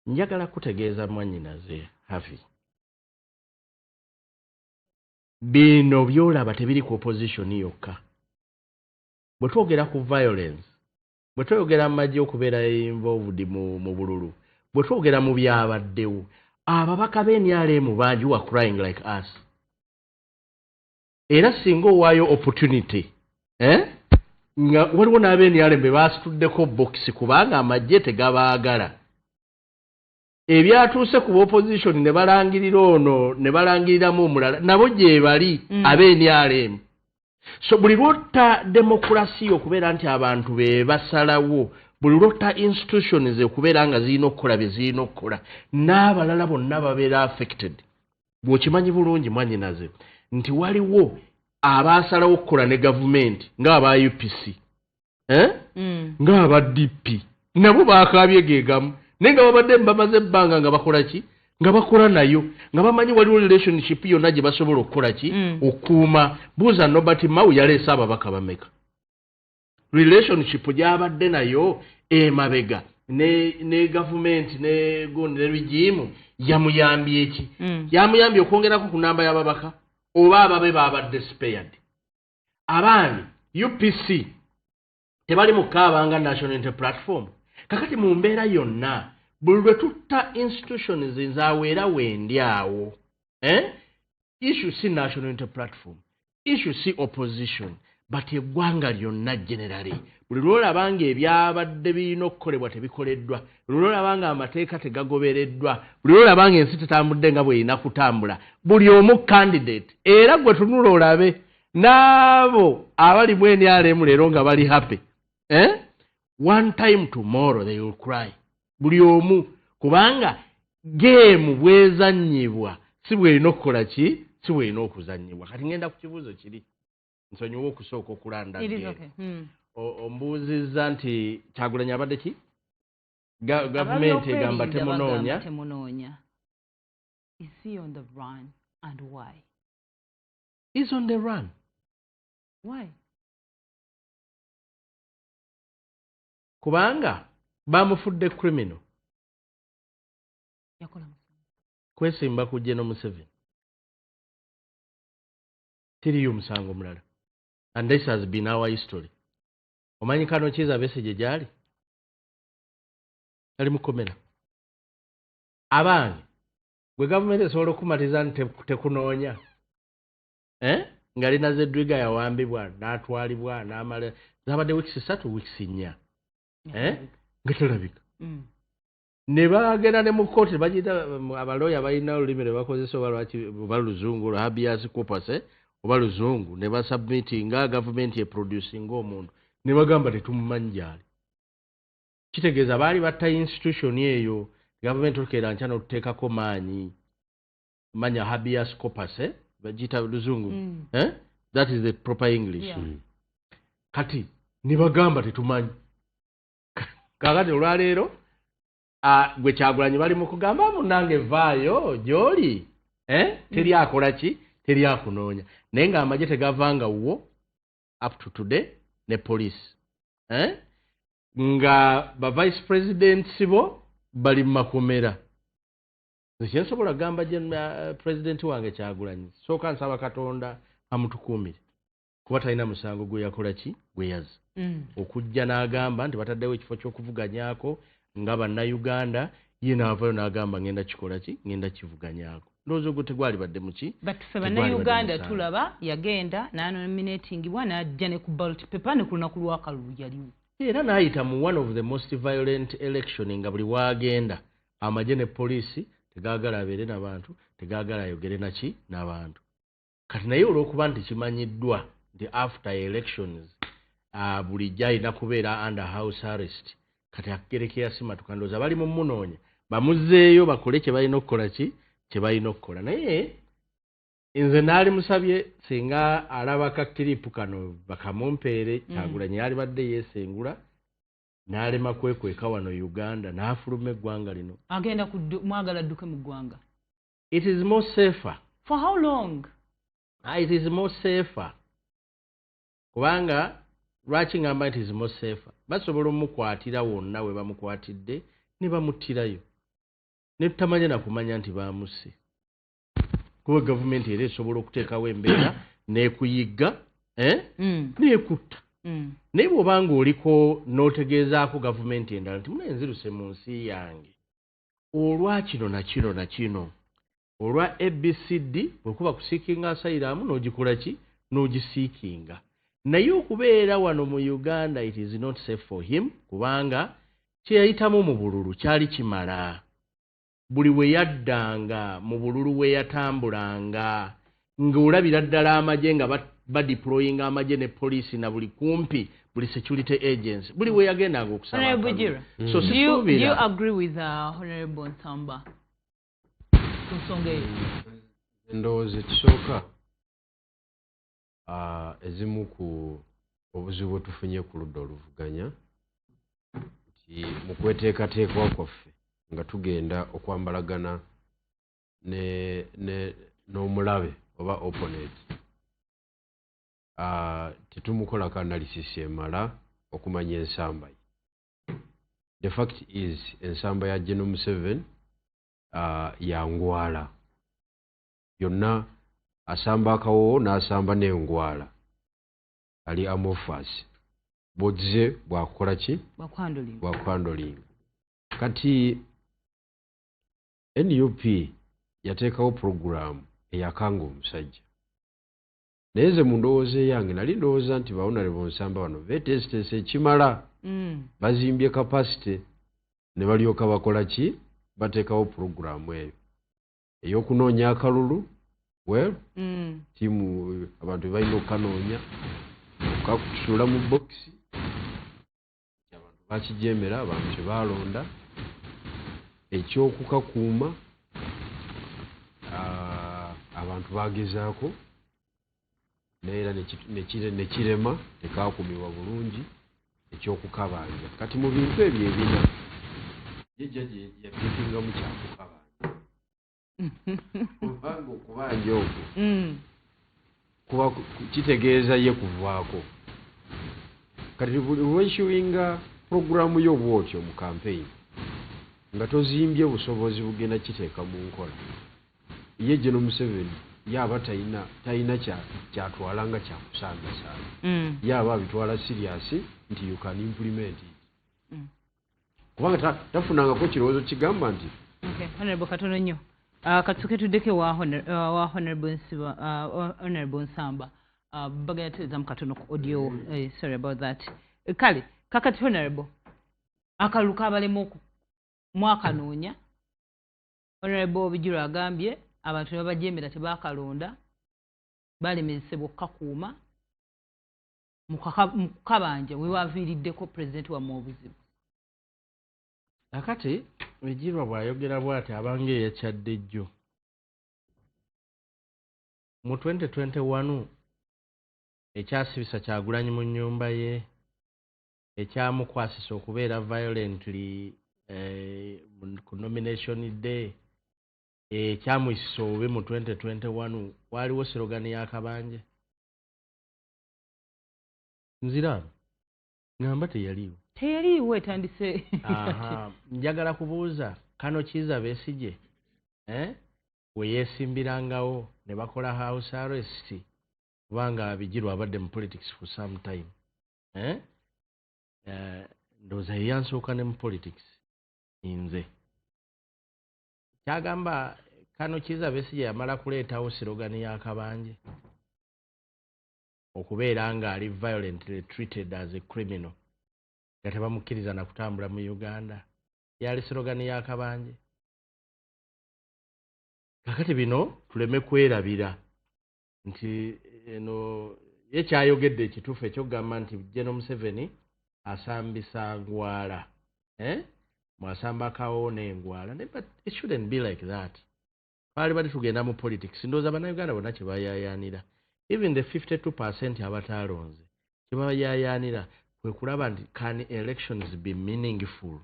C: Njagala kutegeeza mwannyinaze Hafi bino byolaba tebiri ku opposition yokka. Bwe twogera ku violence, bwe twogera mu magye okubeera involved mu bululu, bwe twogera mu byabaddewo, ababaka b'NRM bangi were crying like us. Era singa owaayo opportunity nga waliwo n'ab'NRM be baasituddeko bokisi kubanga amagye tegabaagala. Ebyatuuse ku opposition ne balangirira ono ne balangiriramu omulala nabo gye bali ab'NRM. So buli lwotta demokrasi okubeera nti abantu be basalawo, buli lwotta institutions okubeera nga zirina okukola bye zirina okukola, n'abalala bonna babeera affected. Bw'okimanyi bulungi mwannyinaze nti waliwo abaasalawo okukola ne gavumenti ng'aba UPC ng'aba DP nabo baakaabye geegamu naye nga babadde bamaze ebbanga nga bakola ki nga bakola nayo nga bamanyi waliwo relationship yonna gye basobola okukola ki okuuma. Buuza Nobert Mao yaleese ababaka bameka relationship gy'abadde nayo emabega ne gavumenti ne regimu yamuyambye ki yamuyambye okwongerako ku namba y'ababaka oba ababe babadde spared. Abaani UPC tebali mu kaabanga National Unity Platform. Kakati mu mbeera yonna buli lwe tutta institutions nzaaweera wendi awo issue si National Unity Platform, issue si opposition, but eggwanga lyonna generally. Buli lwolaba nga ebyabadde birina okukolebwa tebikoleddwa, buli lwolaba nga amateeka tegagobereddwa, buli lwolaba nga ensi tetambudde nga bw'erina kutambula, buli omu candidate era gwe tunula olabe n'abo abali mu NRM leero nga bali happy one time tomorrow they will cry. Buli omu kubanga game bwezannyibwa si bw'erina okukola ki si bw'erina okuzannyibwa. Kati ngenda ku kibuuzo kiri nsonyiwa okusooka okulanda ombuuzizza nti Kyagulanyi abadde ki gavumenti egamba temunoonya.
B: Is he on the run and why?
C: He's on the run.
B: Why?
C: Kubanga bamufudde criminal kwesimba ku General Museveni tiriyo musango mulala, and this has been our history. Omanyi Kano Kizza Besigye gyali ali mukomera abange gwe gavumenti esobola okumatiza nti tekunoonya nga lina Zedriga yawambibwa n'atwalibwa n'amala zabadde wiikisi 3 wiikisi 4 nga talabika ne bagenda ne mu kkooti bagiyita abalooya balina olulimi lwe bakozesa oba luzungu habeas corpus oba luzungu ne basubmitinga gavumenti eproducinga omuntu ne bagamba tetumumanyi gyali. Kitegeeza baali batta institution eyo gavumenti otukeera nkya n'otuteekako maanyi manya habeas corpus bagiyita luzungu that is the proper English. Kati ne bagamba tetumanyi. Kakati olwaleero gwe Kyagulanyi bali mu kugamba munange vaayo gy'oli teri akola ki teri akunoonya, naye nga amagye tegavanga wo up to today ne police nga ba vice presidents bo bali mu makomera. Kyensobola gamba president wange Kyagulanyi sooka nsaba Katonda amutukuumire kuba talina musango gwe yakola ki gwe yazza okujja n'agamba nti bataddewo ekifo ky'okuvuganyaako nga bannayuganda ye n'avaayo n'agamba ngenda kikola ki ngenda kivuganyaako. Ndowooza ogwo tegwali badde muki
B: but ffe bannayuganda tulaba yagenda n'anominatingibwa n'ajja ne ku ballot paper ne ku lunaku lw'akalulu yaliwo
C: era n'ayita mu one of the most violent election nga buli waagenda amagye ne poliisi tegaagala abeere n'abantu tegaagala ayogere naki n'abantu. Kati naye olw'okuba nti kimanyiddwa nti after elections bulijjo alina kubeera under house arrest, kati agerekera simatuka ndowooza bali mu munoonya bamuzzeeyo bakole kye balina okukola kye balina okukola naye nze naali musabye singa alaba kakiripu kano bakamumpeere Kyagulanyi yali badde yeesengula n'alema kwekweka wano Uganda n'afuluma eggwanga lino
B: agenda mwagala adduke mu ggwanga.
C: It is more safer.
B: For how long?
C: It is more safer. Kubanga lwaki ngamba it is more safer basobola omukwatira wonna we bamukwatidde ne bamuttirayo ne tutamanya nakumanya nti baamusse kuba gavumenti era esobola okuteekawo embeera n'ekuyigga n'ekutta naye bw'obanga oliko n'otegeezaako gavumenti endala nti muna enziruse mu nsi yange olwa kino na kino na kino olwa ABCD bwekuba kusiikinga asayiraamu n'ogikola ki n'ogisiikinga naye okubeera wano mu Uganda it is not safe for him kubanga kyeyayitamu mu bululu kyali kimala buli we yaddanga mu bululu we yatambulanga ng'olabira ddala amagye nga badeployinga amagye ne poliisi na buli kumpi buli security agency buli we yagendanga okusaba
B: so do you agree with Honorable Nsamba ku nsonga eyo?
D: Ndowooza ekisooka ezimu ku obuzibu bwe tufunye ku ludda oluvuganya nti mu kweteekateekwa kwaffe nga tugenda okwambalagana n'omulabe oba opponent tetumukolako analysis emala okumanya ensamba ye. The fact is ensamba ya General Museveni yangwala yonna asamba akawoowo n'asamba n'engwala ali amorphous bw'ogize bwakukola ki bwakwandolinga kati NUP yateekawo puroguramu eyakanga omusajja naye ze mu ndowooza yange nali ndowooza nti Honorable Nsamba bano beeteesiteese ekimala bazimbye kapasite ne balyoka bakola ki bateekawo puroguramu eyo ey'okunoonya akalulu tiimu abantu bebalina okukanoonya okakutusuula mu bokisi abantu bakijeemera abantu kyebalonda ekyokukakuuma abantu bagezaako neera nekirema tekakumibwa bulungi ekyokukabanja kati mu bintu ebyo ebina yejja yabikingamu kyakukabanja kubanga okubanja okwo kuba kitegeeza ye kuvaako kati buli lweshuwinga puroguramu y'obwotyo mu campaign nga tozimbye busobozi bugenda kiteeka mu nkola ye General Museveni yaba talina kyatwala nga kyakusangasanga yaba abitwala serious nti you can implement it kubanga tafunangako kirowoozo kigamba nti
B: Honorable katono nnyo katsuke tuddeke wa Honorable Nsamba bagenda tuterezamu katono ku audio sorry about that kale kakati Honorable akalulu kabalema mwakanoonya Honorable Bijiro agambye abantu babajeemera tebakalonda balemesebwa okukakuuma mu kukabanja we waviiriddeko pulezidenti wammwe obuzibu
C: akati Bijirwa bw'ayogera bw'ati abanga eyakyadde jjo mu 2021 ekyasibisa Kyagulanyi mu nnyumba ye ekyamukwasisa okubeera violently ku nomination day ekyamuyisisa obubi mu 2021 waliwo sirogani y'akabanje nziraano ngamba teyaliiwo
B: etandise
C: njagala kubuuza Kano Kizza Besigye we yeesimbirangawo ne bakola house arrest kubanga Bijirwa abadde mu politics for some time ndowooza yeyansooka ne mu politics nze kyagamba Kano Kizza Besigye yamala kuleetawo sirogani y'akabanje okubeera nga ali violently treated as a criminal nga tebamukkiriza na kutambula mu Uganda yali sirogani y'akabanje kakati bino tuleme kwerabira nti eno ye kyayogedde ekituufu ekyokugamba nti General Museveni asambisa ngwala mwasamba kawo n'engwala but it shouldn't be like that. Twali bali tugenda mu politics ndowooza bannayuganda bonna kye bayayaanira even the 52% abataalonze kye bayayaanira kwe kulaba nti can elections be meaningful.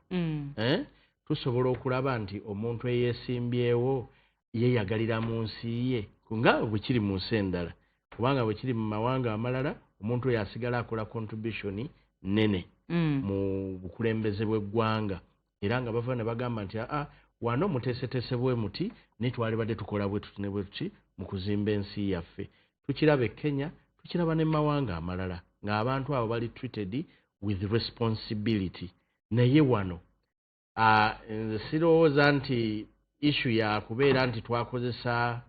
C: Tusobola okulaba nti omuntu eyeesimbyewo yeeyagalira mu nsi ye nga bwe kiri mu nsi endala kubanga bwe kiri mu mawanga amalala omuntu oyo asigala akola contribution nene mu bukulembeze bw'eggwanga era nga bava ne bagamba nti wano muteeseteese bwe muti naye twalibadde tukola bwe tuti ne bwe tuti mu kuzimba ensi yaffe. Tukiraba e Kenya, tukiraba ne mawanga amalala ng'abantu abo bali treated with responsibility. Naye wano nze sirowooza nti issue ya kubeera nti twakozesa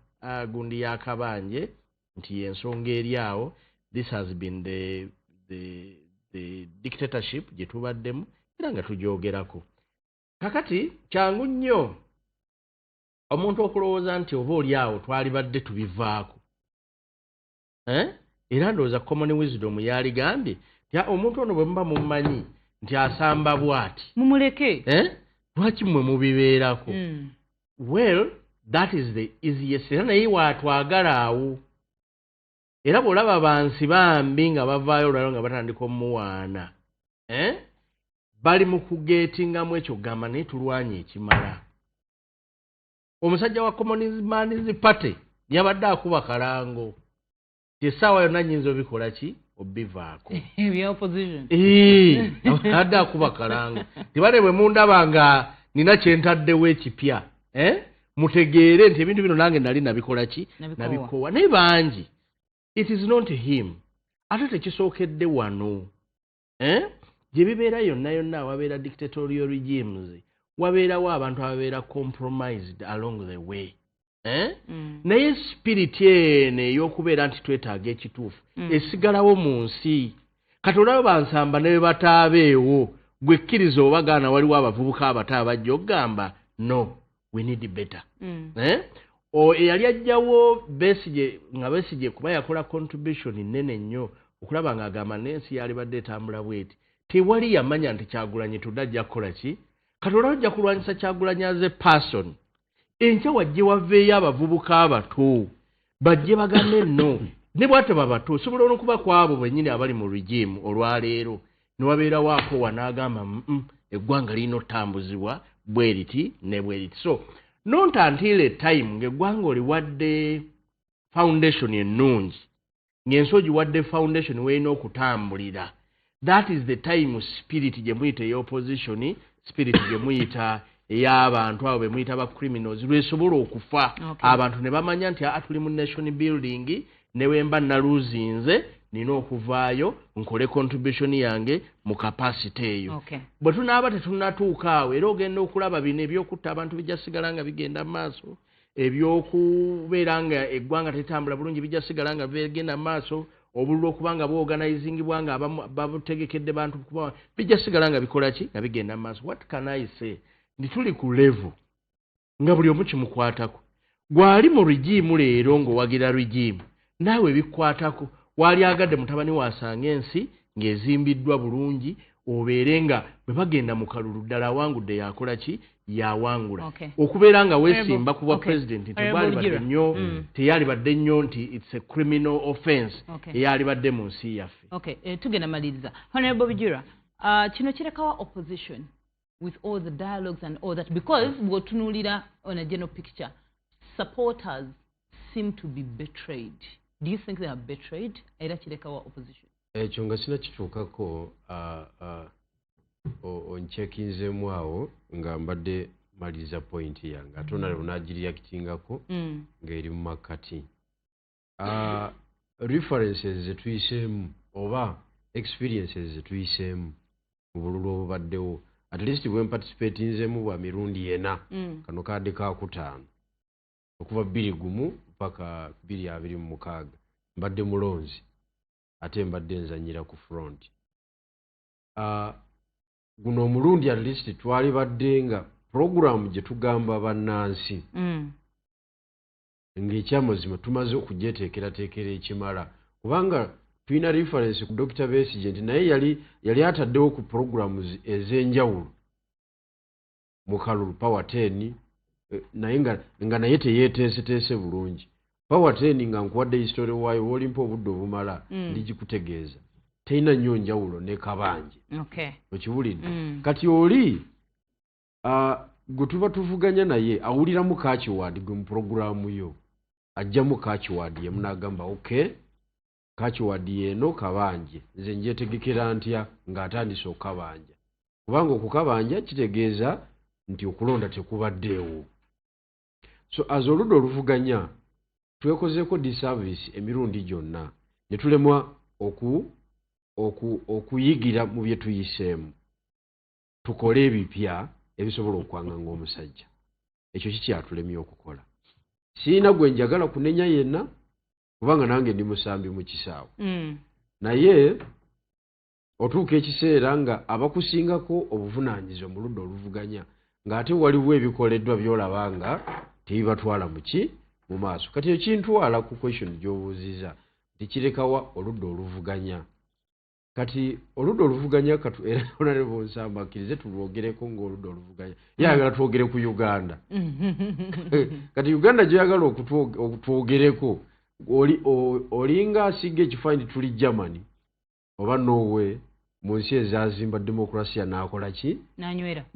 C: gundi y'akabanje nti ensonga eri awo. This has been the dictatorship gye tubaddemu era nga tugyogerako. Kakati kyangu nnyo omuntu okulowooza nti oba oli awo twalibadde tubivaako. Era ndowooza common wisdom yaligambye nti omuntu ono bwe muba mumumanyi nti asamba bw'ati
B: mumuleke
C: lwaki mmwe mubibeerako. Well, that is the easiest. Era naye waatwagala awo. Era bw'olaba bansi bambi nga bavaayo olwalo nga batandika omuwaana bali mu kugeetingamu ekyo gamba naye tulwanye ekimala. Omusajja wa Communist Party yabadde akuba kalango essaawa yonna nnyinza obikola ki obivaako.
B: Ebya opposition
C: abadde akuba kalango tibale bwe mundaba nga nina kyentaddewo ekipya mutegeere nti ebintu bino nange nali nabikola ki nabikowa naye bangi. It is not him. Ate tekisookedde wano. Gye bibeera yonna yonna wabeera dictatorial regimes wabeerawo abantu ababeera compromised along the way. Naye spirit eno ey'okubeera nti twetaaga ekituufu esigalawo mu nsi. Kati olaba bansamba ne bwe bataabeewo gwe kkiriza obagaana waliwo abavubuka abato abajja okugamba no we need better. Eyali ajjawo Besigye nga Besigye kuba yakola contribution nnene nnyo okulaba ng'agamba n'ensi yalibadde etambula bweti tewali yamanya nti Kyagulanyi tudde ajja kukola ki. Kati olaba ajja kulwanyisa Kyagulanyi as a person. Enkya wajje waveeyo abavubuka abato bajje bagambe no ne bwataba bato osobola n'okuba ku abo bennyini abali mu regime olwaleero ne wabeerawo akoowa n'agamba eggwanga lirina otambuzibwa bwe riti ne bwe riti. So not until a time ng'eggwanga oliwadde foundation ennungi ng'ensi ogiwadde foundation weerina okutambulira. That is the time spirit gye muyita ey'opposition, spirit gye muyita ey'abantu abo be muyita ba criminals lwesobola okufa. Abantu ne bamanya nti tuli mu nation building ne wemba naluzinze nina okuvaayo nkole contribution yange mu capacity eyo. Bwe tunaaba tetunnatuuka awo era ogenda okulaba bino ebyokutta abantu bijja sigala nga bigenda mu maaso, ebyokubeera nga eggwanga tetambula bulungi bijja sigala nga bigenda mu maaso, obululu okuba nga bwoganizingibwa nga babutegekedde bantu kuba bijja sigala nga bikola ki nga bigenda mu maaso. What can I say? Ndi tuli ku level nga buli omu kimukwatako. Gwali mu regime leero ng'owagira regime naawe bikwatako. Wali agadde mutabani wasanga ensi ng'ezimbiddwa bulungi obeere nga bwe bagenda mu kalulu ddala awangudde yakola ki yawangula. Okubeera nga weesimba ku bwa president tebwalibadde nnyo teyalibadde nnyo nti it's a criminal offense eyalibadde mu nsi yaffe.
B: Tugenda maliriza. Honorable Bijura, kino kirekawa opposition with all the dialogues and all that because bw'otunuulira on a general picture supporters seem to be betrayed. Do you think they are betrayed? Era kirekawa opposition.
D: Ekyo nga sina kituukako oncekinzemu awo nga mbadde maliriza point yange ate onalaba n'agiriyakitingako ng'eri mu makkati. References ze tuyiseemu oba experiences ze tuyiseemu mu bululu obubaddewo at least bwe mpaticipatinzemu bwa mirundi ena kano kadde kakutaano okuva 21 mpaka 2026 mbadde mulonzi ate mbadde nzanyira ku front. Guno omulundi at least twali badde nga program gye tugamba bannansi ng'ekyamazima tumaze okugyeteekerateekera ekimala kubanga tulina reference ku Dr. Besigye nti naye yali ataddewo ku programs ez'enjawulo mukalulu power 10 naye nga naye teyeeteeseteese bulungi power 10 nga nkuwadde history waayo wolimpa obudde obumala ndigikutegeeza terina nnyo njawulo ne kabanje okiwulidde kati oli gwe tuba tuvuganya naye awuliramu kakiwadi gwe mu puroguramu yo ajjamu kakiwadi ye munagamba okay kakiwadi yeeno kabanje nze njetegekera ntya ng'atandise okukabanja kubanga okukabanja kitegeeza nti okulonda tekubaddeewo so as oludda oluvuganya twekozeeko disservice emirundi gyonna ne tulemwa okuyigira mu bye tuyiseemu tukole ebipya ebisobola okwanganga omusajja ekyo kikyatulemye okukola siina gwe njagala kunenya yenna kubanga nange ndi musambi mu kisaawe naye otuuka ekiseera nga abakusingako obuvunaanyizibwa mu ludda oluvuganya ng'ate waliwo ebikoleddwa by'olaba nga tebibatwala mu maaso kati ekintwala ku question gy'obuuziza tikirekawa oludda oluvuganya kati oludda oluvuganya era onale bonsamba akkirize tulwogereko ng'oludda oluvuganya yayagala twogere ku Uganda kati Uganda gy'oyagala okutwogereko olinga asiga ekifaanyi tuli Germany oba Norway mu nsi ezazimba demokrasiya n'akola ki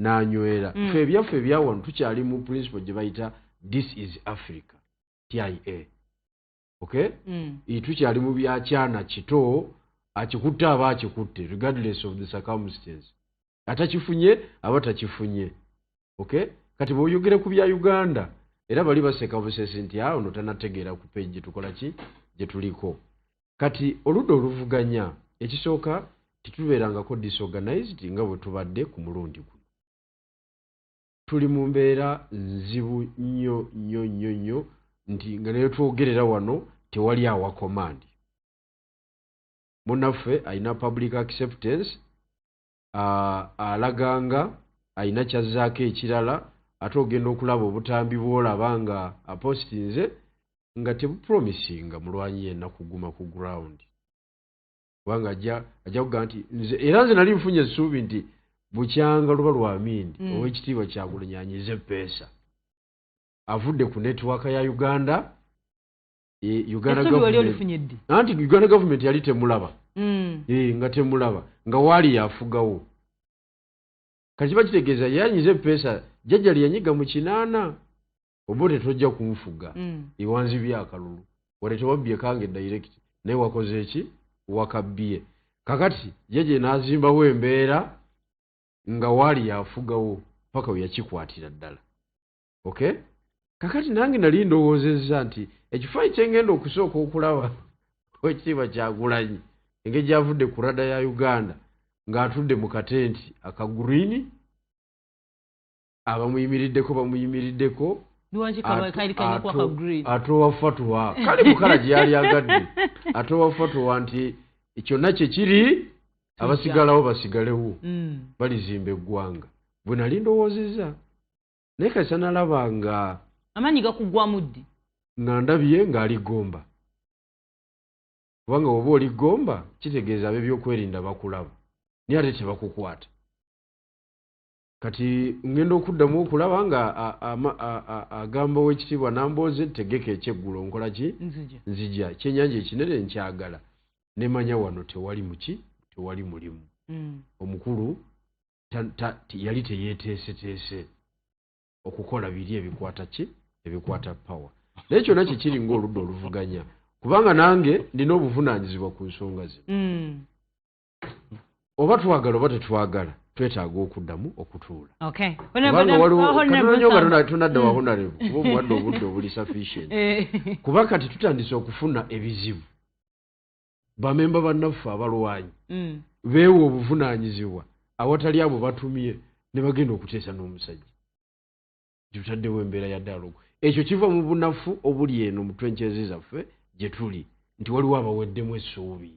D: n'anywera fe ebyaffe ebyawano tukyali mu principle gye bayita this is Africa TIA okay tukyali mu byakyana kito akikutte aba akikutte regardless of the circumstance atakifunye aba takifunye okay kati bw'oyogere ku bya Uganda era bali baseka busesi nti ono tanategeera ku page tukola ki gye tuliko kati oludda oluvuganya ekisooka titubeerangako disorganized nga bwe tubadde ku mulundi guno tuli mu mbeera nzibu nnyo nti nga naye twogerera wano tewali awa command munaffe alina public acceptance alaganga alina kyazzaako ekirala ate ogenda okulaba obutambi bw'olaba nga apostinze nga tebupromisinga mulwanyi yenna kuguma ku ground kubanga ajja kugamba nti era nze nali nfunye essuubi nti bukyanga luba lwamindi ow'ekitiibwa Kyagulanyi anyize peesa avudde ku netiwaaka ya Uganda anti Uganda government yali temulaba nga temulaba nga waali yafugawo kati kiba kitegeeza yanyize peesa jjajja lyanyiga mu 8 oba tetojja kunfuga ewanzibye akalulu wadde tewabbye kange direct naye wakoze eki wakabbye kakati jjajja n'azimbawo embeera nga waali yafugawo paka we yakikwatira ddala okay kakati nange nali ndowoozezza nti ekifaanyi kyengenda okusooka okulaba wekitiibwa Kyagulanyi engeri gy'avudde ku rada ya Uganda ng'atudde mu katenti akaguriini bamuyimiriddeko atowa fatwa kale mukala gye yali agadde atowa fatwa nti kyonna kye kiri abasigalawo basigalewo balizimba eggwanga bwe nali ndowoozezza naye kasa nalaba nga
B: amaanyi gakuggwamu ddi
D: nga ndabye ng'ali Gomba kubanga oba oli Gomba kitegeeza ab'ebyokwerinda bakulaba naye ate tebakukwata kati ngenda okuddamu okulaba nga agamba w'ekitiibwa Nambooze tegeka ekyeggulo nkola ki nzija ekyennyanja ekinene nkyagala nemanya wano tewali mulimu omukulu yali teyeeteeseteese okukola biri ebikwata power naye kyonna kikiri ng'oludda oluvuganya kubanga nange ndina obuvunaanyizibwa ku nsonga ze oba twagala oba tetwagala twetaaga okuddamu okutuula kubanga tonadda wa honorable kuba omuwadde obudde obuli sufficient kuba kati tutandise okufuna ebizibu bamemba bannaffe abalwanyi beewa obuvunaanyizibwa awatali abo batumye ne bagenda okuteesa n'omusajja tutaddewo embeera ya dialogue ekyo kiva mu bunafu obuli eno mu twenkyezi zaffe gye tuli nti waliwo abaweddemu essuubi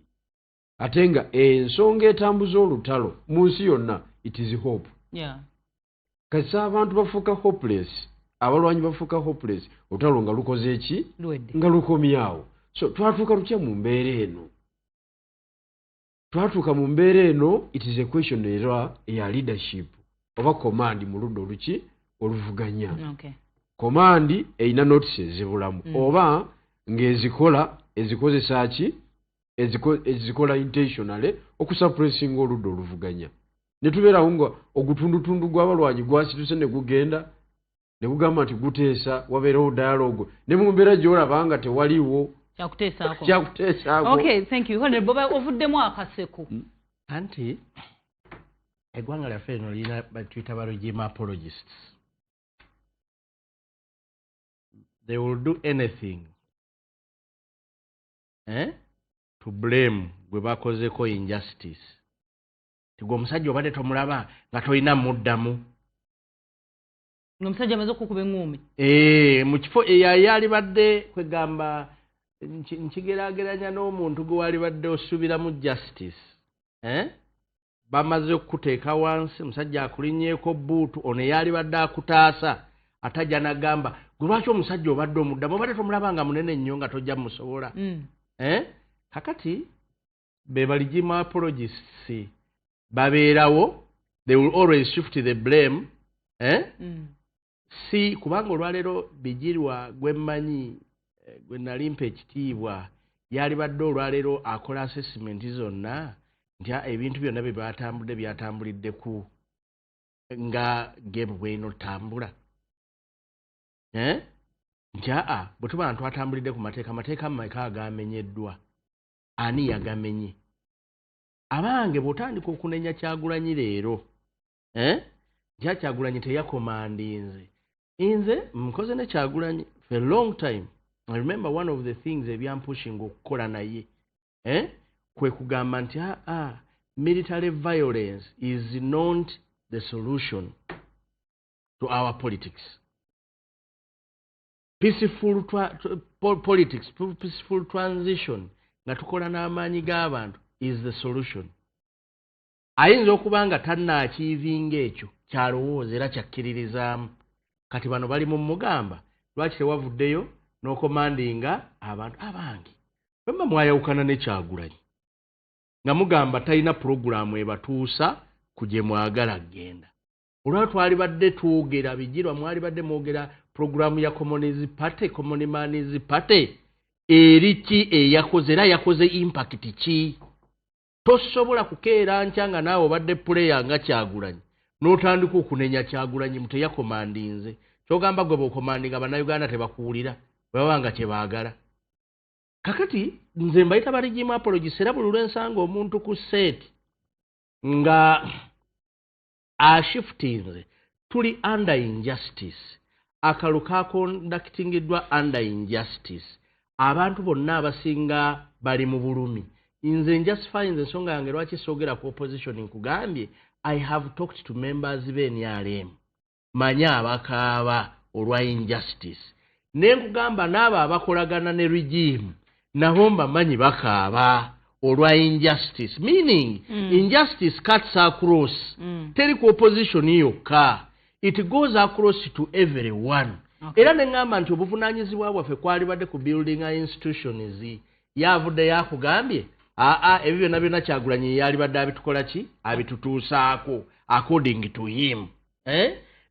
D: ate nga ensonga etambuza olutalo mu nsi yonna it is hope kasi abantu bafuuka hopeless abalwanyi bafuuka hopeless olutalo nga lukoze eki nga lukomyawo so twatuuka tutya mu mbeera eno twatuuka mu mbeera eno it is a question era eya leadership oba command mu ludda oluki oluvuganya.
B: Okay.
D: Command eyina notices ezibulamu oba ezikozesa ki ezikola intentionally okusuppressing oludda oluvuganya. Ne tubeerawo nga ogutundutundu gw'abalwanyi gwasituse ne gugenda ne gugamba nti guteesa wabeerawo dialogue ne mu mbeera gy'olaba nga tewaliwo kyakuteesaako.
B: Okay, thank you. Honorable Boba ovuddemu akaseko.
C: Anti eggwanga lyaffe lino lirina batuyita ba regime apologists. They will do anything to blame gwe bakozeko injustice. Tigwe omusajja obadde tomulaba nga tolina muddamu.
B: Omusajja amaze okukuba engumi.
C: Mu kifo eyali badde kwegamba nkigeraageranya n'omuntu gwe wali badde osuubiramu justice. Bamaze okuteeka wansi omusajja akulinnyeeko bbuutu ono eyali badde akutaasa atajja n'agamba gwe lwaki omusajja obadde omuddamu obadde tomulaba nga munene nnyo nga tojja musobola. Kakati be baligima apologists babeerawo, they will always shift the blame. Si kubanga olwaleero bijirwa gwe mmanyi gwe nalimpa ekitiibwa yali badde olwaleero akola assessment zonna nti ebintu byonna bye batambudde byatambulidde ku nga game bwenotambula. Nti bwe tuba nti twatambulidde ku mateeka ameka agamenyeddwa ani yagamenye. Abange bw'otandika okunenya Kyagulanyi leero nti Kyagulanyi teyakomandinze. Nze mkoze ne Kyagulanyi for a long time. I remember one of the things ebyampushing okukola naye kwe kugamba nti military violence is not the solution to our politics. Peaceful politics, peaceful transition nga tukola n'amaanyi g'abantu is the solution. Ayinza okuba nga tannaakiivinga ekyo kyalowooza era kyakkiririzaamu. Kati bano bali mu mugamba lwaki tewavuddeyo n'okomandinga abantu abange. Bwemba mwayawukana ne Kyagulanyi nga mugamba talina puroguramu ebatuusa ku gye mwagala kgenda. Olwali twali badde twogera bijirwa mwali badde mwogera puroguramu ya Communist Party, Common Man's Party eri ki eyakoze era yakoze impact ki. Tosobola kukeera nkyanga naawe obadde player nga Kyagulanyi n'otandika okunenya Kyagulanyi mute yakomandinze. Kyogamba gwe bw'okomandinga bannayuganda tebakuwulira bwe nga kye baagala. Kakati nze mbayita ba regime apologists era buli lwensanga omuntu ku set nga ashiftinze tuli under injustice. Akalu kakonductingiddwa under injustice. Abantu bonna abasinga bali mu bulumi. Nze njustifying ensonga yange lwaki soogera ku opposition nkugambye I have talked to members b'NRM. Manya abakaaba olwa injustice. Nenkugamba n'abo abakolagana ne regime nabo mbamanyi bakaaba olwa injustice. Meaning injustice cuts across. Teri ku opposition yokka. It goes across to everyone. Era neŋŋamba nti obuvunaanyizibwa bwaffe kwali badde ku building institutions yavudde yakugambye ebyo byonna byonna Kyagulanyi yali badde abitukola ki abitutuusaako according to him.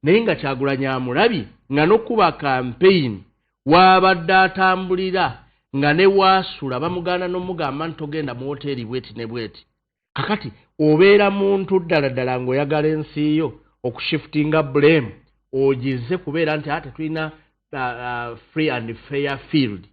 C: Naye nga Kyagulanyi amulabye nga n'okuba campaign wabadde atambulira nga ne waasula bamugaana n'omugamba nti togenda mu hoteeri bweti ne bweti. Kakati obeera muntu ddala ddala ng'oyagala ensi yo okushiftinga blame ogize kubeera nti ate tulina free and fair field.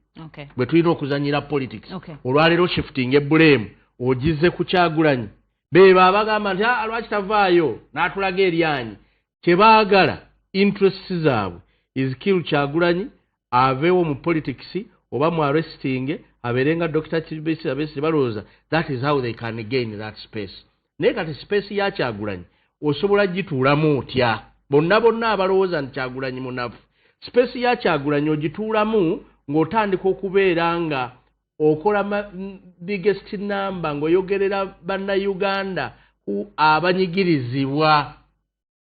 C: Bwe tulina okuzanyira politics. Olwaleero shifting blame ogize ku Kyagulanyi. Beba abagamba nti lwaki tavaayo n'atulaga eryanyi. Kye baagala interests zaabwe is kill Kyagulanyi aveewo mu politics oba mu arresting abeerenga Dr. Kibesi abesi balowooza that is how they can gain that space. Naye kati space ya Kyagulanyi osobola gituulamu otya. Bonna abalowooza nti Kyagulanyi munafu. Space ya Kyagulanyi ogituulamu ng'otandika okubeera nga okola biggest number ng'oyogerera bannayuganda abanyigirizibwa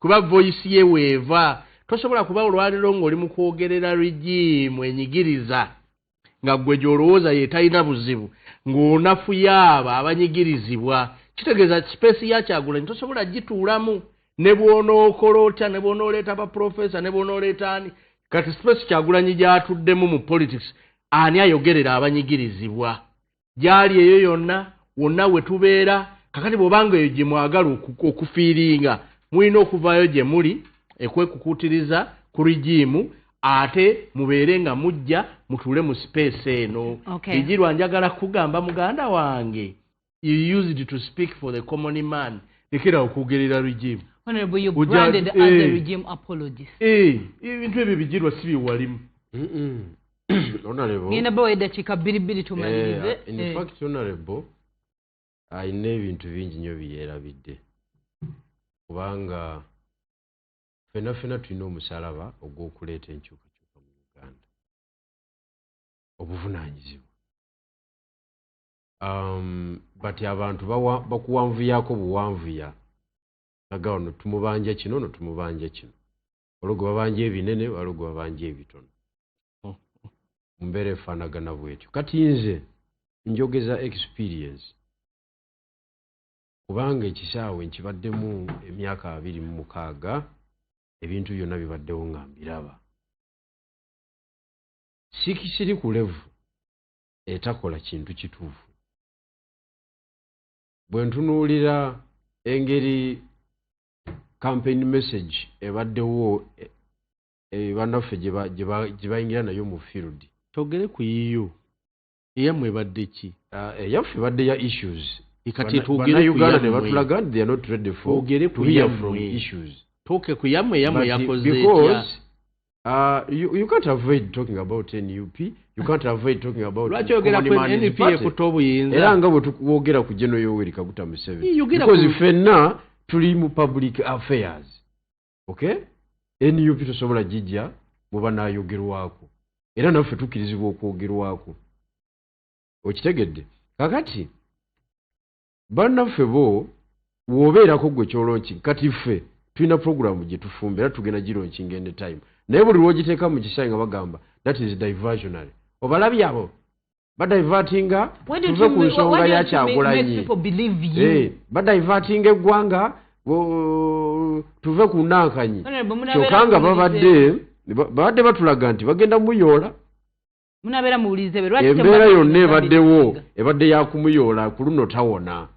C: kuba voice ye weeva. Tosobola kuba olwaliro ng'oli mu kwogerera regime enyigiriza nga gwe gy'olowooza ye talina buzibu ng'onafu yaaba abanyigirizibwa. Kitegeeza space ya Kyagulanyi tosobola gituulamu. ne bw'onookola otya ne bw'onooleeta abaprofesa ne bw'onooleeta ani kati space Kyagulanyi gy'atuddemu mu politics ani ayogerera abanyigirizibwa gyali eyo yonna wonna we tubeera kakati bw'obanga eyo gye mwagala okufiiringa mulina okuvaayo gye muli ekwekukuutiriza ku rigimu ate mubeere nga mujja mutuule mu space eno. Bijirwa njagala kugamba muganda wange you used to speak for the common man lekera okugerera regime.
B: Honorable, you branded as a regime apologist.
C: Ebintu ebyo Bijirwa si biwalimu.
D: Honorable,
B: ngenda bawedda kika bbiri tumalirize.
D: In fact, Honorable, ayina ebintu bingi nnyo byerabidde kubanga ffenna tulina omusalaba ogw'okuleeta enkyukakyuka mu Uganda obuvunaanyizibwa. But abantu bakuwanvuyaako buwanvuya aga ono tumubanja kino ono tumubanja kino olwo babanja ebinene olwo babanja ebitono mbeera efaanagana bwetyo. Kati nze njogeza experience kubanga ekisaawe nkibaddemu emyaka 26 ebintu byonna bibaddewo nga mbiraba. Sikisiri ku levu etakola kintu kituufu. Bwe ntunuulira engeri campaign message ebaddewo bannaffe gye bayingira nayo mu field.
C: Togere ku yiyo eyammwe ebadde ki?
D: Eyaffe ebadde ya issues.
C: Kati tugere ku
D: Uganda ne batulaga they are not ready for to hear from issues.
C: Toke ku yammwe yakoze
D: because you can't avoid talking about NUP. You can't avoid talking about
C: NUP ekutobuyinza.
D: Era nga bwe tukwogera ku General Yoweri Kaguta Museveni. Because ffenna tuli mu public affairs. Okay? NUP tosobola jijja mu banaayogerwako. Era naffe tukkirizibwa okwogerwako. Okitegedde? Kakati bannaffe bo w'obeerako gwe kyolonki kati ffe tulina programu gye tufumba era tugenda gironkinga in time. Naye buli lw'ogiteeka mu kisaayi nga bagamba that is diversionary. Obalabye abo badivertinga tuve ku nsonga ya Kyagulanyi. Badivertinga eggwanga tuve ku Nankanyi. Kyokka nga babadde batulaga nti bagenda muyoola.
B: Munabeera muwulize
D: embeera yonna ebaddewo ebadde yakumuyoola ku luno tawona.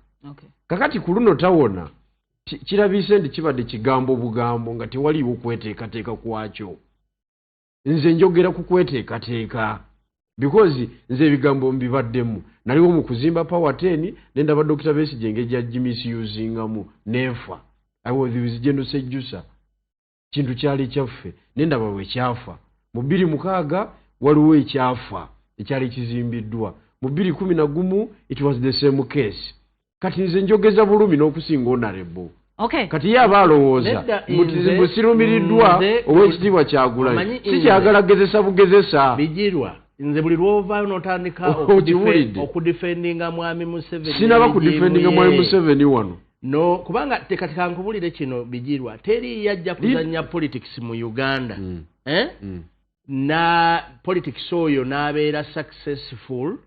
D: Kakati ku luno tawona kirabise nti kibadde kigambo bugambo nga tewaliwo kweteekateeka kwakyo. Nze njogera ku kweteekateeka because nze ebigambo mbibaddemu naliwo mu kuzimba power 10 nendaba Dr. Besigye engeri gya gimisuzingamu nefa. I was with General Sejjusa kintu kyali kyaffe nendaba bwe kyafa mu 2006 waliwo ekyafa ekyali kizimbiddwa mu 2011 it was the same case. Kati nze njogeza bulumi n'okusinga Honorable. Kati ye abaalowooza busirumiriddwa ow'ekitiibwa Kyagulanyi si kyagala gezesa bugezesa.
C: Bijirwa nze buli lw'ovaayo n'otandika okudifendinga mwami Museveni.
D: Sinaba kudifendinga mwami Museveni wano.
C: No kubanga tekatika nkubulire kino Bijirwa teri yajja kuzannya politics mu Uganda. Na politics oyo n'abeera successful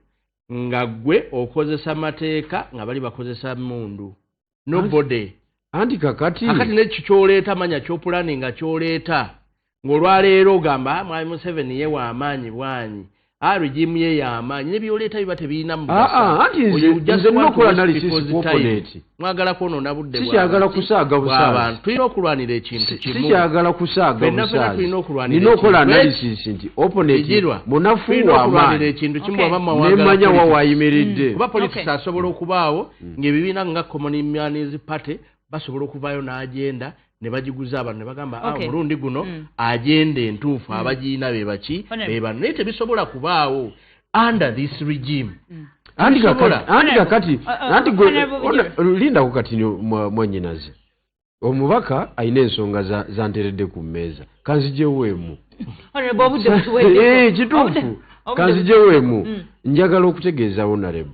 C: nga gwe okozesa mateeka nga bali bakozesa mundu. Nobody.
D: Anti kakati
C: nekyo kyoleeta manya kyopulani nga kyoleeta ng'olwaleero ogamba mwami Museveni ye w'amaanyi bwanyi regimu ye y'amaanyi nebyoleeta biba tebiina mugasa.
D: Anti nze nokola analysis opponent
C: mwagala kwonoona budde bw'abantu.
D: Sikyagala kusaaga busaazi.
C: Tulina okulwanira ekintu kimu.
D: Sikyagala kusaaga busaazi. Nina okola analysis nti opponent munafu w'amaanyi
C: ekintu kimu abamma
D: nemanya wa wayimiridde.
C: Kuba politics asobola okubaawo ng'ebibiina nga Common Man's Party basobola okuvaayo n'agenda ne bagiguza abantu ne bagamba mulundi guno agenda entuufu abagiina be baki be bano naye tebisobola kubaawo under this regime.
D: Anti kakati lindako kati mwannyinaze omubaka alina ensonga zanteredde ku mmeeza kanzigyewemu kituufu kanzigyewemu. Njagala okutegeeza Honorable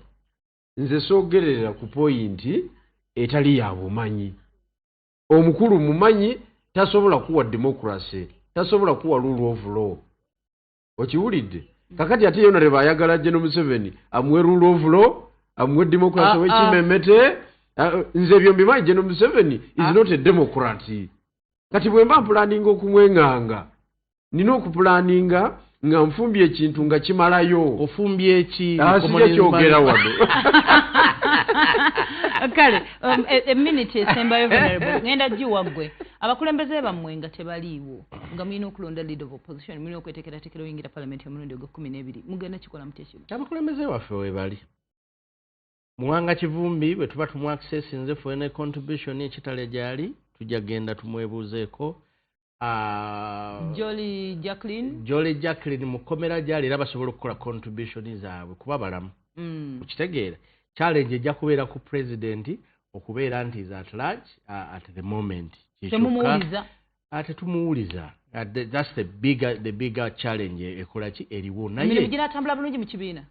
D: nze soogerera ku poyinti etali ya bumanyi. Omukulu mumanyi tasobola kuwa democracy, tasobola kuwa rule of law. Okiwulidde? Kakati ate Honorable ayagala General Museveni amuwe rule of law, amuwe democracy w'ekimemete, nze ebyo mbimanyi General Museveni is not a democrat kati bwe mba mpulaninga okumwenganga nina okupulaninga nga nfumbye ekintu nga kimalayo
C: ofumbye eki
D: sijja kyogera wano
B: kale eminiti esembayo venerable ngenda giwaggwe abakulembeze bammwe nga tebaliiwo nga mulina okulonda leader of opposition mulina okweteekerateekera oyingira parliament omulundi ogw'ekumi mugenda kikola mutya kimu
C: abakulembeze baffe we bali Muwanga Kivumbi bwe tuba tumu access nze for any contribution ekitale gyali tujja genda tumwebuuzeeko
B: Jolly
C: Jacqueline mukomera gyali era basobola okukola contribution zaabwe kuba balamu ukitegeera challenge ejja kubeera ku president okubeera nti is at large at the moment ate tumuwuliza that's the bigger challenge ekola ki eriwo naye
B: atambula bulungi mu kibiina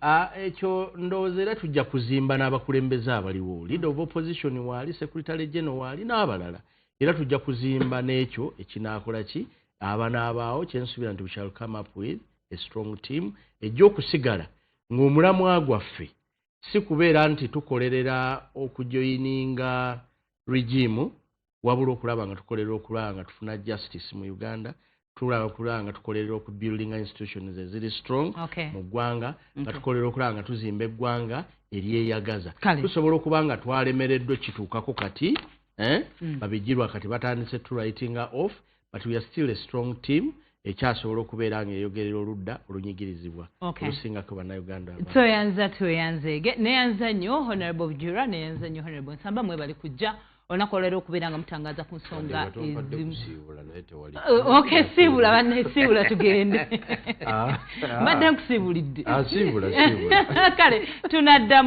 C: ekyo ndowooza era tujja kuzimba n'abakulembeze abaliwo leader of opposition waali secretary general waali n'abalala era tujja kuzimba n'ekyo ekinaakola ki abanaabaawo kyensuubira nti we shall come up with a strong team ejja okusigala ng'omulamwa gwaffe si kubeera nti tukolerera okujoyininga regime wabula okulaba nga tukolerera okulaba nga tufuna justice mu Uganda tulaba okulaba nga tukolerera okubuildinga institutions eziri strong mu ggwanga nga tukolerera okulaba nga tuzimba eggwanga eryeyagaza tusobola okuba nga twalemereddwa kituukako kati babijirwa kati batandise to writing off but we are still a strong team ekyasobola okubeera nga eyogerera oludda olunyigirizibwa olusingako bannayuganda
B: tweyanzege neyanza nnyo honorable Bujura neyanza nnyo honorable Nsamba mwe bali kujja olunaku olwaleero okubeera nga mutangaza ku nsonga ezimu siibula bannesiibula tugende mbadde nkusiibulidde
D: siibula
B: kale tunaddamu